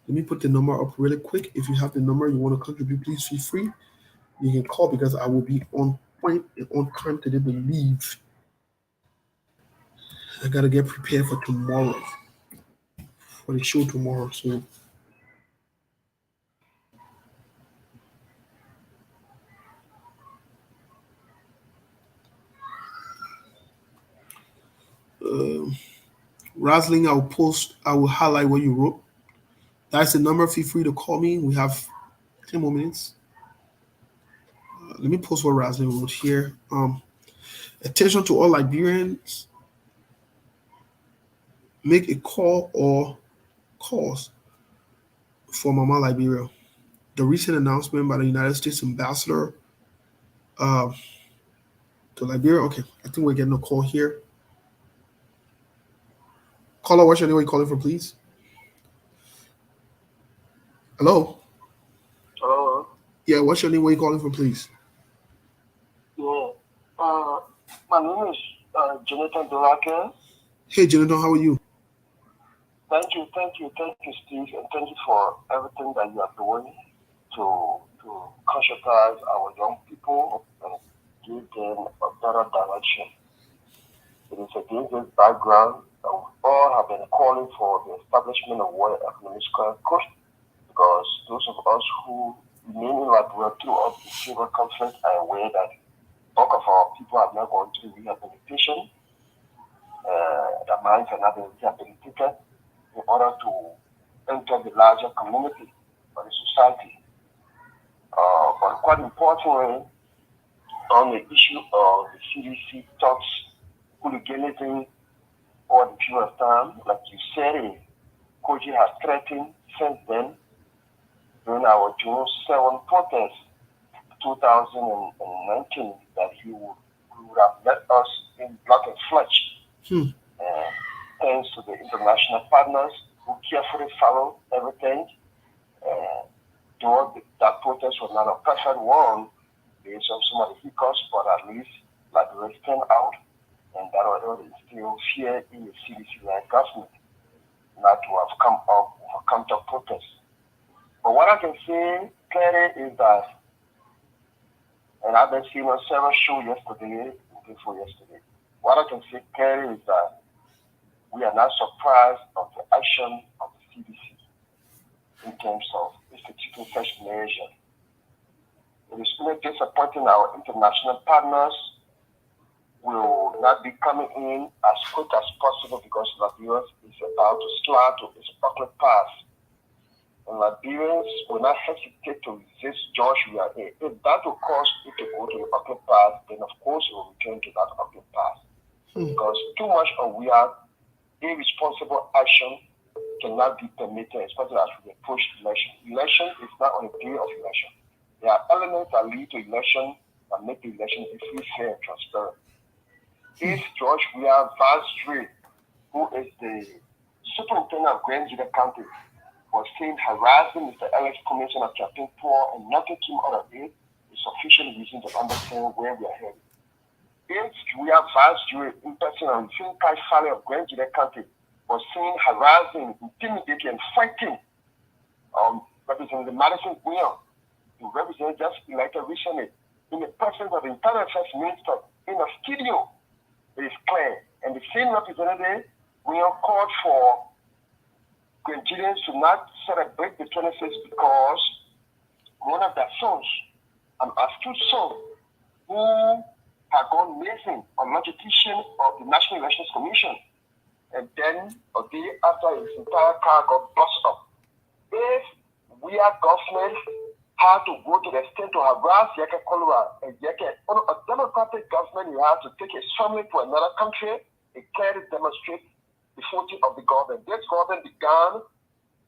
Let me put the number up really quick. If you have the number you want to contribute, please feel free. You can call because I will be on point and on time today. Believe I gotta get prepared for tomorrow, for the show tomorrow. So Rasling, I will post. I will highlight what you wrote. That's the number. Feel free to call me. We have 10 more minutes. Let me post what Rasling wrote here. Attention to all Liberians. Make a call or calls for Mama Liberia. The recent announcement by the United States ambassador to Liberia. Okay, I think we're getting a call here. Caller, what's your name? Where you calling from, please? Hello? Hello. Yeah, what's your name? Where you calling from, please? Yeah. My name is Jonathan Dorake. Hey, Jonathan, how are you? Thank you, Steve, and thank you for everything that you are doing to conscientize our young people and give them a better direction. It is against this background that we all have been calling for the establishment of World Economic Square Coast, because those of us who remain in Liberia throughout the civil conflict are aware that bulk of our people have not gone through rehabilitation. Their minds are not being rehabilitated in order to enter the larger community or the society. But quite importantly, on the issue of the CDC talks hooliganism over the period of time, like you said, Koji has threatened since then during our June 7 protest 2019 that he would have let us in blood and flesh. Thanks to the international partners who carefully follow everything. Though that protest was not a perfect one based on some of the hiccups, but at least Liberia stand out, and that already instill fear in the CDC-led government not to have come to protest. But what I can say clearly is that, and I've been seeing on several shows yesterday, before yesterday, what I can say clearly is that we are not surprised of the action of the CDC in terms of instituting such measures. It is really disappointing our international partners will not be coming in as quick as possible because Liberia is about to slide to its bucket path. And Liberians will not hesitate to resist George we are in. If that will cause it to go to the bucket path, then of course it will return to that bucket path. Because too much of we are irresponsible action cannot be permitted, especially as we approach election. Election is not on the day of election. There are elements that lead to election that make the election free, fair, and transparent. If George Weah Vaz, who is the superintendent of Grand Judah County, was seen harassing Mr. Alex Commission of Captain Poor and nothing came out of it, is sufficient reason to understand where we are headed. If Weah Vaz in person on Finkai Valley of Grand Judah County was seen harassing, intimidating, and fighting Representative Madison William, who represented just elected recently, in the presence of the Internal Affairs Minister in a studio, it is clear. And the same representative William called for Nigerians to not celebrate the 26th because one of their sons, an astute son, who had gone missing on notification of the National Elections Commission, and then a day after his entire car got busted up. If we are government had to go to the extent to harass Yeke Kolwa and Yeke, a democratic government, you have to take his family to another country, it clearly demonstrates the footing of the government. This government began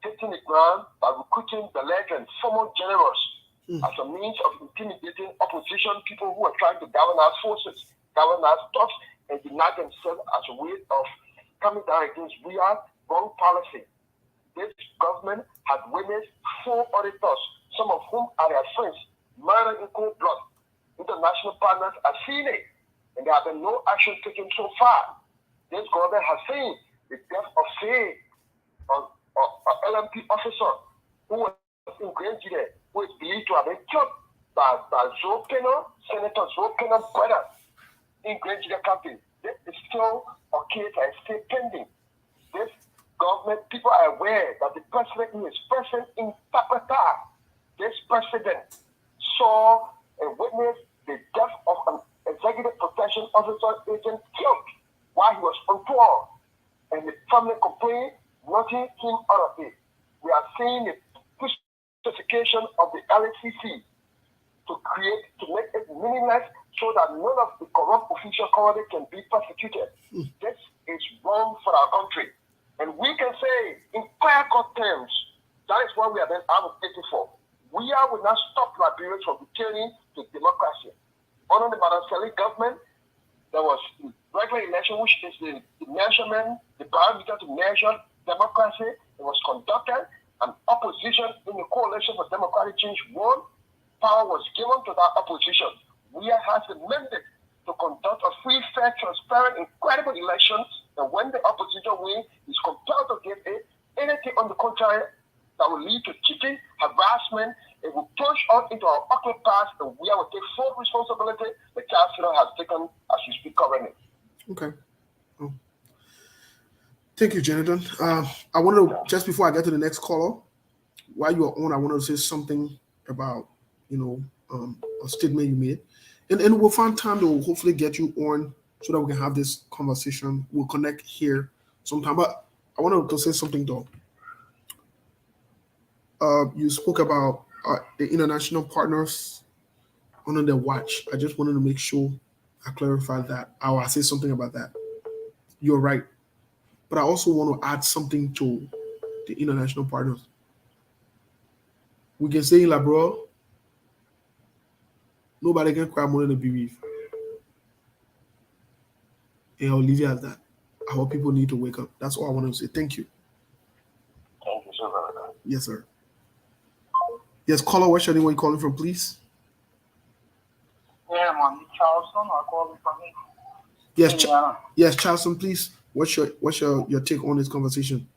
hitting the ground by recruiting the legend, former generals, as a means of intimidating opposition people who are trying to govern our forces, govern our thoughts, and deny themselves as a way of coming down against wrong policy. This government had witnessed 4 auditors some of whom are their friends, murdered in cold blood. International partners are seeing it, and there have been no action taken so far. This government has seen the death of, say, an LMP officer who was in Nigeria, who is believed to have been killed by Senator Zopeno's brother in Nigeria campaign. This is still a case that is still pending. This government, people are aware that the president who is present in Tapata, this president saw and witnessed the death of an executive protection officer agent killed while he was on tour. And the family complained, nothing came out of it. We are seeing the justification of the LACC to make it meaningless so that none of the corrupt officials currently can be prosecuted. This is wrong for our country. And we can say in clear-cut terms, that is what we have been advocating for. We will not stop Liberians from returning to democracy. Under the Madam government, there was regular election, which is the measurement, the parameter to measure democracy. It was conducted, and opposition in the Coalition for Democratic Change won. Power was given to that opposition. We has the mandate to conduct a free, fair, transparent, incredible elections, and when the opposition wins, is compelled to give it. Anything on the contrary that will lead to cheating, harassment, it will push us into our ugly past, and we will take full responsibility the chancellor has taken as we speak currently. Okay. Oh. Thank you, Jonathan. I want to, just before I get to the next caller, while you are on, I want to say something about, a statement you made. And we'll find time to hopefully get you on so that we can have this conversation. We'll connect here sometime. But I wanted to say something, though. You spoke about the international partners under their watch. I just wanted to make sure I clarify that. I say something about that. You're right. But I also want to add something to the international partners. We can say in Liberia, nobody can cry more than a bereaved. And I'll leave it at that. Our people need to wake up. That's all I want to say. Thank you. Thank you so very much. Yes, sir. Yes, caller, what's your name? Where you calling from, please? Yeah, man, Charleston. I'm calling from me. Yes, yes, Charleston, please. What's your take on this conversation?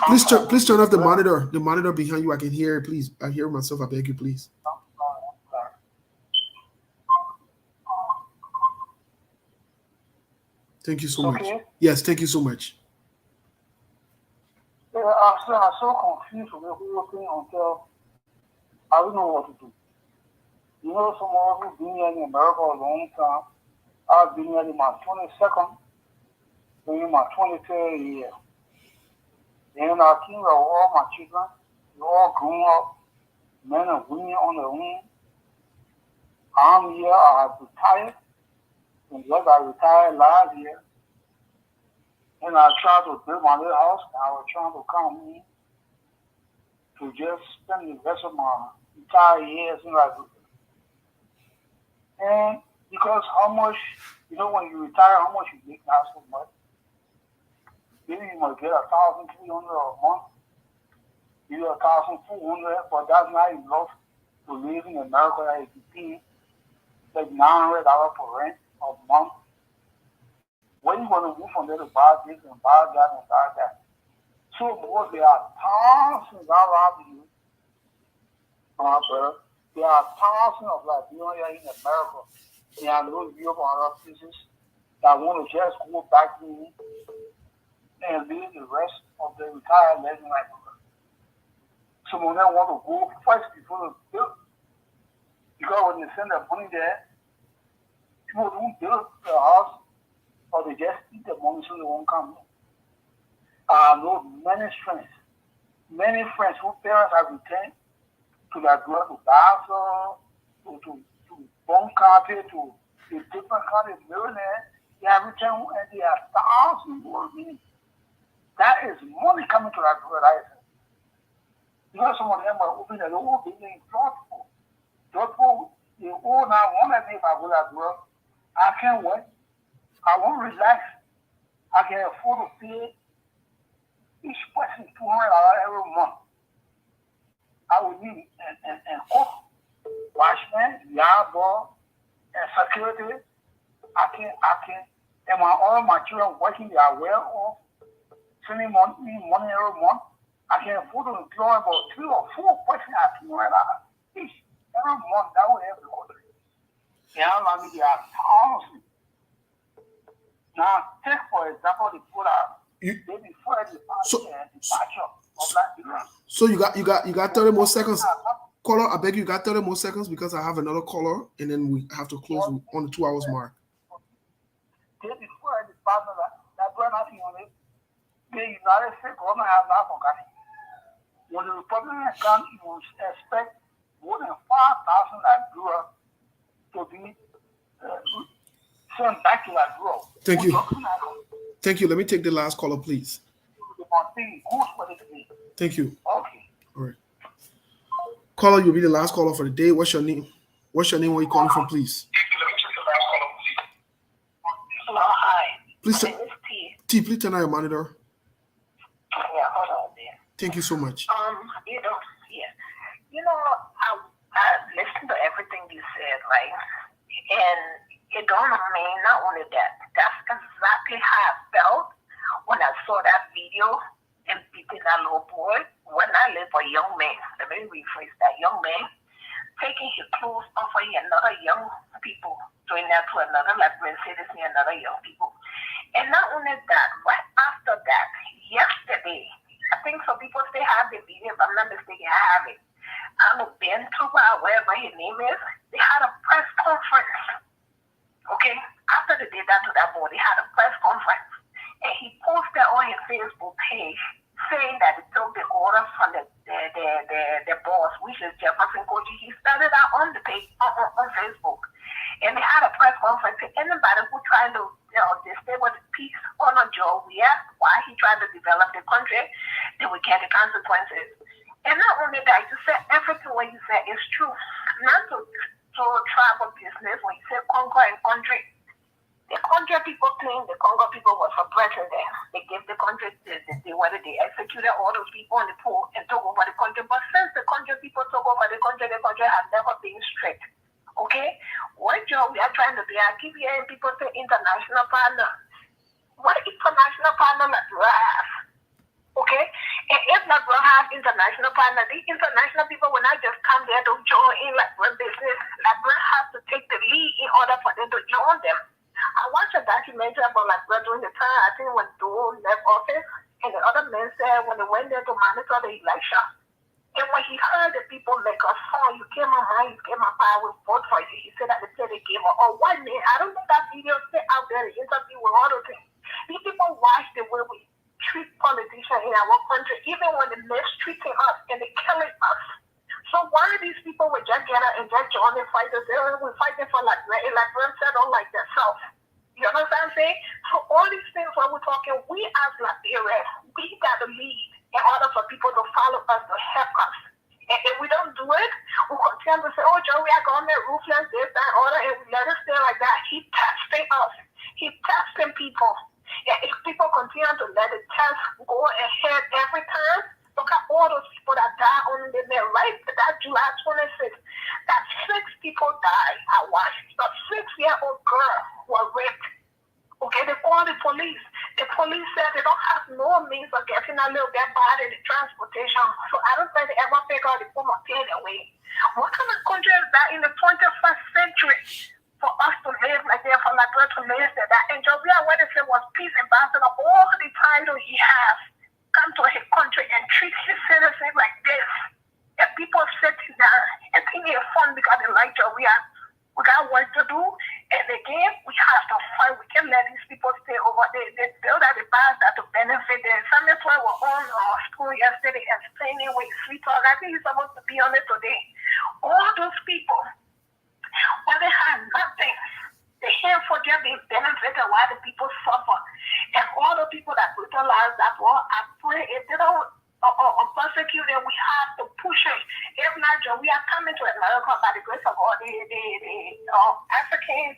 Please turn off the monitor. The monitor behind you, I can hear it. Please, I hear myself. I beg you, please. Thank you so much. Yes, thank you so much. Yeah, I'm so confused with the whole thing until I don't know what to do. You know, some of us who've been here in America a long time. I've been here in my 22nd, in my 23rd year. And I think of all my children, they all grown up, men and women on their own. I'm here, I have retired, and yes, I retired last year. And I tried to build my little house, and I was trying to come in to just spend the rest of my entire years in Liberia. And because how much, when you retire, how much you make not so much. Maybe you might get 1,300 a month, maybe 1,400, but that's not enough to live in America. If you pay like $900 for rent a month, where you going to move from there to buy this and buy that and buy that? So, because there are thousands around you, brother, there are thousands of Liberians in America, and I know Europe and other places that want to just go back in and live the rest of their retired life in Liberia. Some of them want to go first before they build. Because when they send their money there, people don't build the house, or they just eat the money so they won't come in. I know many friends whose parents have returned to Liberia, to Basel, to Bon County, to different counties, Maryland. They have returned and they have thousands more money. That is money coming to Liberia. Because some of them are open a little bit in thoughtful. They all now want to live if I go to Liberia. I can't wait. I won't relax. I can afford to pay each person $200 every month. I would need and cook, watchman, yard boy, and security. I can, and all my children working, they are well off, sending money every month. I can afford to employ about 3 or 4 persons at $200 each every month. That would help the country. And allow me to have thousands. Now, take for example the put out maybe 40 of Liberia. So you got 30 more seconds. Caller, I beg you got 30 more seconds because I have another caller and then we have to close on the 2 hours mark. Before the partner that brought nothing on it, the United States government has not forgotten. When the Republican come, you will expect more than 5,000 Liberia to be sent back to Liberia. Thank you. Thank you. Let me take the last caller, please. Thank you. Okay. All right. Caller, you'll be the last caller for the day. What's your name? What's your name? Where are you calling from, please? Hello, hi. Please, My name is T. T, please turn on your monitor. Yeah, hold on there. Thank you so much. I listened to everything you said, right? And it dawned on me, not only that, that's exactly how I felt when I saw that video and beating that little boy. When I live a young man, let me rephrase that, young man, taking his clothes off of another young people, doing that to another Liberian citizen, another young people. And not only that, right after that, yesterday, I think some people still have the video, if I'm not mistaken, I have it. Ben Tuba, wherever his name is, they had a press conference. Okay? After they did that to that boy, they had a press conference. And he posted on his Facebook page saying that he took the order from the boss, which is Jefferson Koji. He started out on the page on Facebook. And they had a press conference. Anybody who trying to disable the peace on a job, we asked why he trying to develop the country, they would get the consequences. And not only that, you said everything what you said is true. Not to tribal business, when you say Congo and country. The Congo people claim the Congo people were suppressing them. They gave the country, they executed all those people in the pool and took over the country. But since the Congo people took over the country has never been strict. Okay? What job we are trying to do, I keep hearing people say international partner. What international partner like have? Okay? And if Liberia have international partner, the international people will not just come there to join in Liberian business. Liberia has to take the lead in order for them to join them. I watched a documentary about Liberia during the time, I think when Doe left office, and the other men said when they went there to monitor the election, and when he heard the people make a song, you came on mine, you came on fire, we vote for you. He said that they said they gave her a white man. I don't think that video stay out there, the interview with all those things. These people watch the way we treat politicians in our country, even when they're mistreating us and they're killing us. So why are these people with just get out and just join the fighters? We're fighting for Liberia. Liberia said don't like themselves. You know what I'm saying? So all these things when we're talking, we as Liberia, we got to lead in order for people to follow us, to help us. And if we don't do it, we continue to say, oh, Joe, we are government ruthless, this, that, order, and we let it stay like that. He's testing us. He's testing people. And if people continue to let the test go ahead every time, look at all those people that died on the day, right? That July 26th, that 6 people died. I watched. A 6-year-old girl was raped. Okay, they called the police. The police said they don't have no means of getting a little dead body, the transportation. So I don't think they ever figure out the form of taking away. What kind of country is that in the 21st century? For us to live like that, for Liberia to live like that. And Jovia, what they said was peace ambassador, all the title he has, come to his country and treat his citizens like this. And people sit down and think it's fun because they like Jovia. We got work to do. And again, we have to fight. We can't let these people stay over. They build out the bars that to benefit them. Some of them were on school yesterday explaining with sweet talk. I think he's supposed to be on it today. All those people, when they have nothing, they here for them being benefited while the people suffer. And all the people that brutalize that war, I pray if they don't persecute them, we have to push it. If not, we are coming to America by the grace of God. The African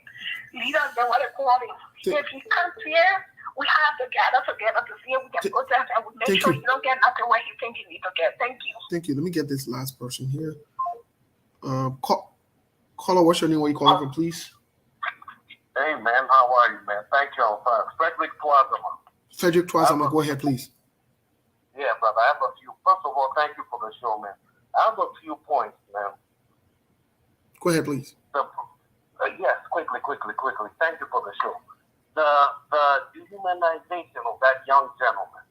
leaders, what they call it. If he comes here, We have to gather together to see if we can protest and we make sure you don't get nothing where you think you need to get. Thank you. Thank you. Let me get this last person here. Caller, what's your name? Where you calling from, please? Hey, man. How are you, man? Thank you. Frederick Twazama. Frederick Twazama, go ahead, please. Yeah, brother. I have a few. First of all, thank you for the show, man. I have a few points, man. Go ahead, please. Yes, quickly. Thank you for the show. The dehumanization of that young gentleman,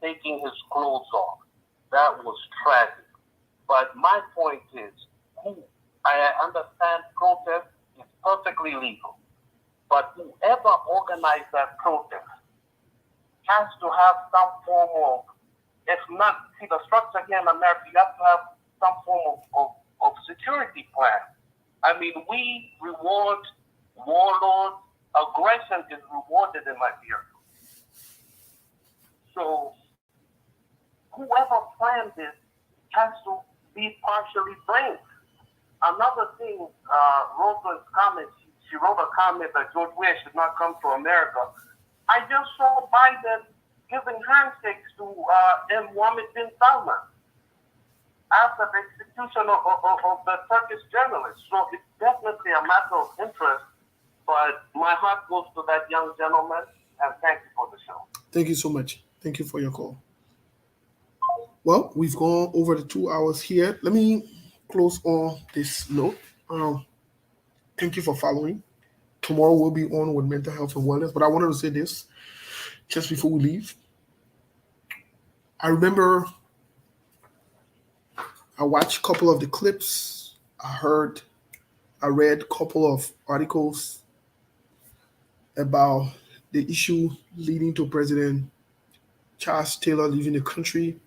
taking his clothes off, that was tragic. But my point is, I understand protest is perfectly legal, but whoever organized that protest has to have some form of, if not, see the structure here in America, you have to have some form of security plan. I mean, we reward warlords. Aggression is rewarded in Liberia. So whoever planned this has to be partially blamed. Another thing, Rosalind's comment, she wrote a comment that George Weah should not come to America. I just saw Biden giving handshakes to Mohammed bin Salman after the execution of the Turkish journalist. So it's definitely a matter of interest, but my heart goes to that young gentleman, and thank you for the show. Thank you so much. Thank you for your call. Well, we've gone over the 2 hours here. Let me close on this note. Thank you for following. Tomorrow we'll be on with mental health and wellness, but I wanted to say this just before we leave. I remember I watched a couple of the clips. I read a couple of articles about the issue leading to President Charles Taylor leaving the country.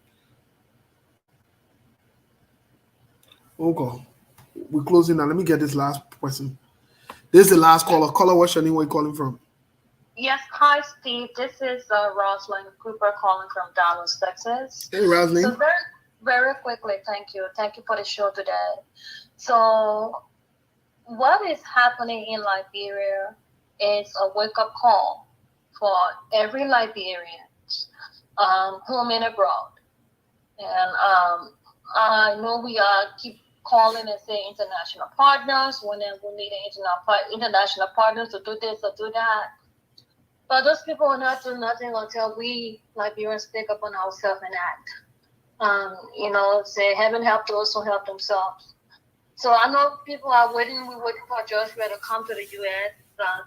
Oh God, we're closing now. Let me get this last person. This is the last caller. Caller, what's your name? Where are you calling from? Yes, hi Steve. This is Rosalind Cooper calling from Dallas, Texas. Hey, Rosalind. So very quickly, thank you for the show today. So, what is happening in Liberia is a wake-up call for every Liberian, home and abroad. And I know we keep calling and saying international partners, whenever we need international partners to do this or do that. But those people will not do nothing until we Liberians take upon ourselves and act. Say heaven help those who help themselves. So I know people are waiting. We're waiting for Joshua to come to the U.S.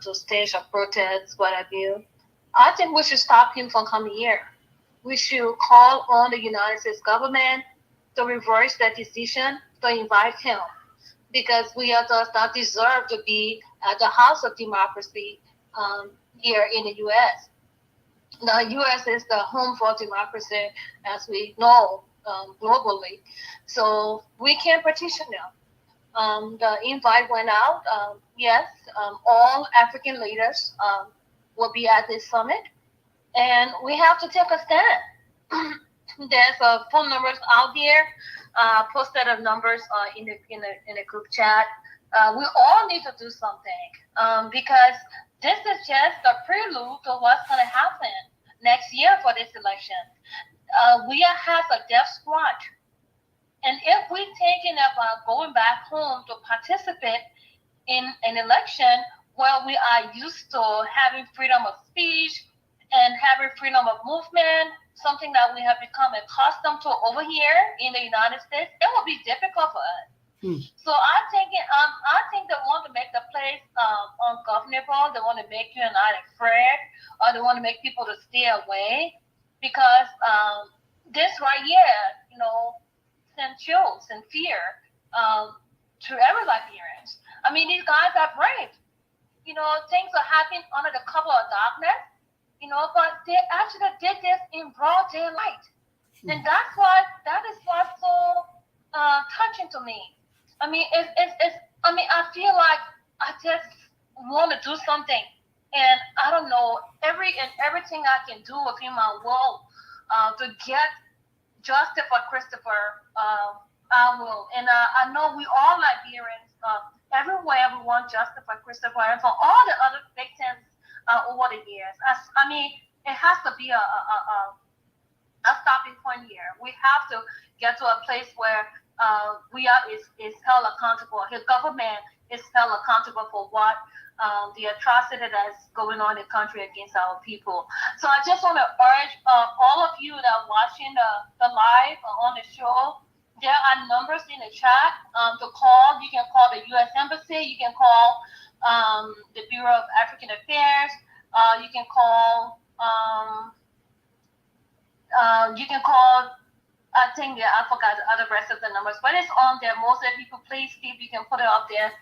To stage a protest, what have you. I think we should stop him from coming here. We should call on the United States government to reverse that decision, to invite him, because we does not deserve to be at the house of democracy here in the U.S. The U.S. is the home for democracy, as we know, globally. So we can petition them. The invite went out. Yes, all African leaders will be at this summit, and we have to take a stand. There's phone numbers out there, posted of numbers in the group chat. We all need to do something because this is just a prelude to what's going to happen next year for this election. We have a death squad. And if we're taking up going back home to participate in an election where we are used to having freedom of speech and having freedom of movement, something that we have become accustomed to over here in the United States, it will be difficult for us. So I think they want to make the place ungovernable. They want to make you and I afraid, or they want to make people to stay away, because this right here, send chills and fear to every Liberians. I mean, these guys are brave. Things are happening under the cover of darkness. But they actually did this in broad daylight, and that is what's so touching to me. I mean, I feel like I just want to do something, and I don't know everything I can do within my world to get justice for Christopher. I will, and I know we all Liberians everywhere we want justice for Christopher and for all the other victims over the years. I mean, it has to be a stopping point here. We have to get to a place where we is held accountable. The government is held accountable for what the atrocity that's going on in the country against our people. So I just want to urge all of you that are watching the live on the show. There are numbers in the chat to call. You can call the U.S. Embassy. You can call the Bureau of African Affairs. You can call. I think I forgot the rest of the numbers, but it's on there. Most of the people, please, Steve, you can put it up there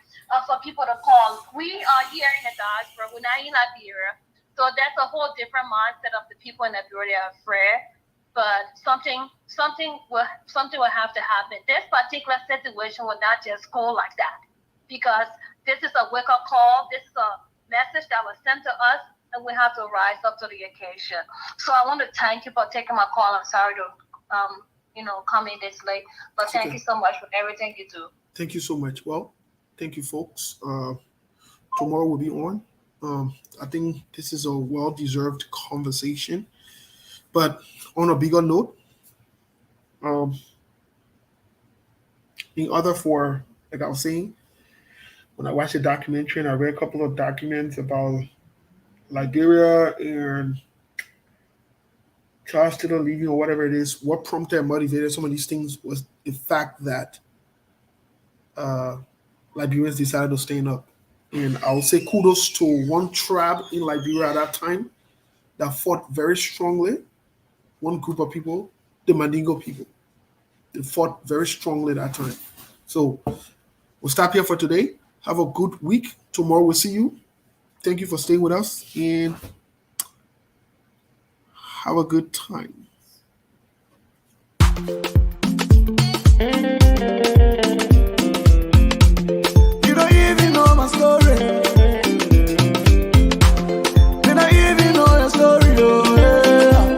for people to call. We are here in the diaspora. We're not in Liberia, so that's a whole different mindset of the people in Liberia are afraid. But something will have to happen. This particular situation will not just go like that, because this is a wake-up call. This is a message that was sent to us, and we have to rise up to the occasion. So I want to thank you for taking my call. I'm sorry to come in this late, but thank you so much for everything you do. Thank you so much. Well, thank you, folks. Tomorrow we'll be on. I think this is a well-deserved conversation. But on a bigger note, in order for, like I was saying, when I watched the documentary and I read a couple of documents about Liberia and Charles Taylor leaving or whatever it is, what prompted and motivated some of these things was the fact that Liberians decided to stand up. And I would say kudos to one tribe in Liberia at that time that fought very strongly. One group of people, the Mandingo people. They fought very strongly that time. So we'll stop here for today. Have a good week. Tomorrow we'll see you. Thank you for staying with us and have a good time. You don't even know my story. You don't even know your story, oh yeah.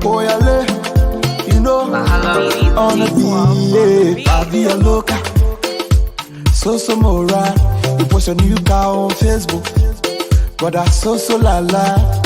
Oh yeah, you know, on the day, I be a loca. So moral. You post your new car on Facebook, but that's so la la.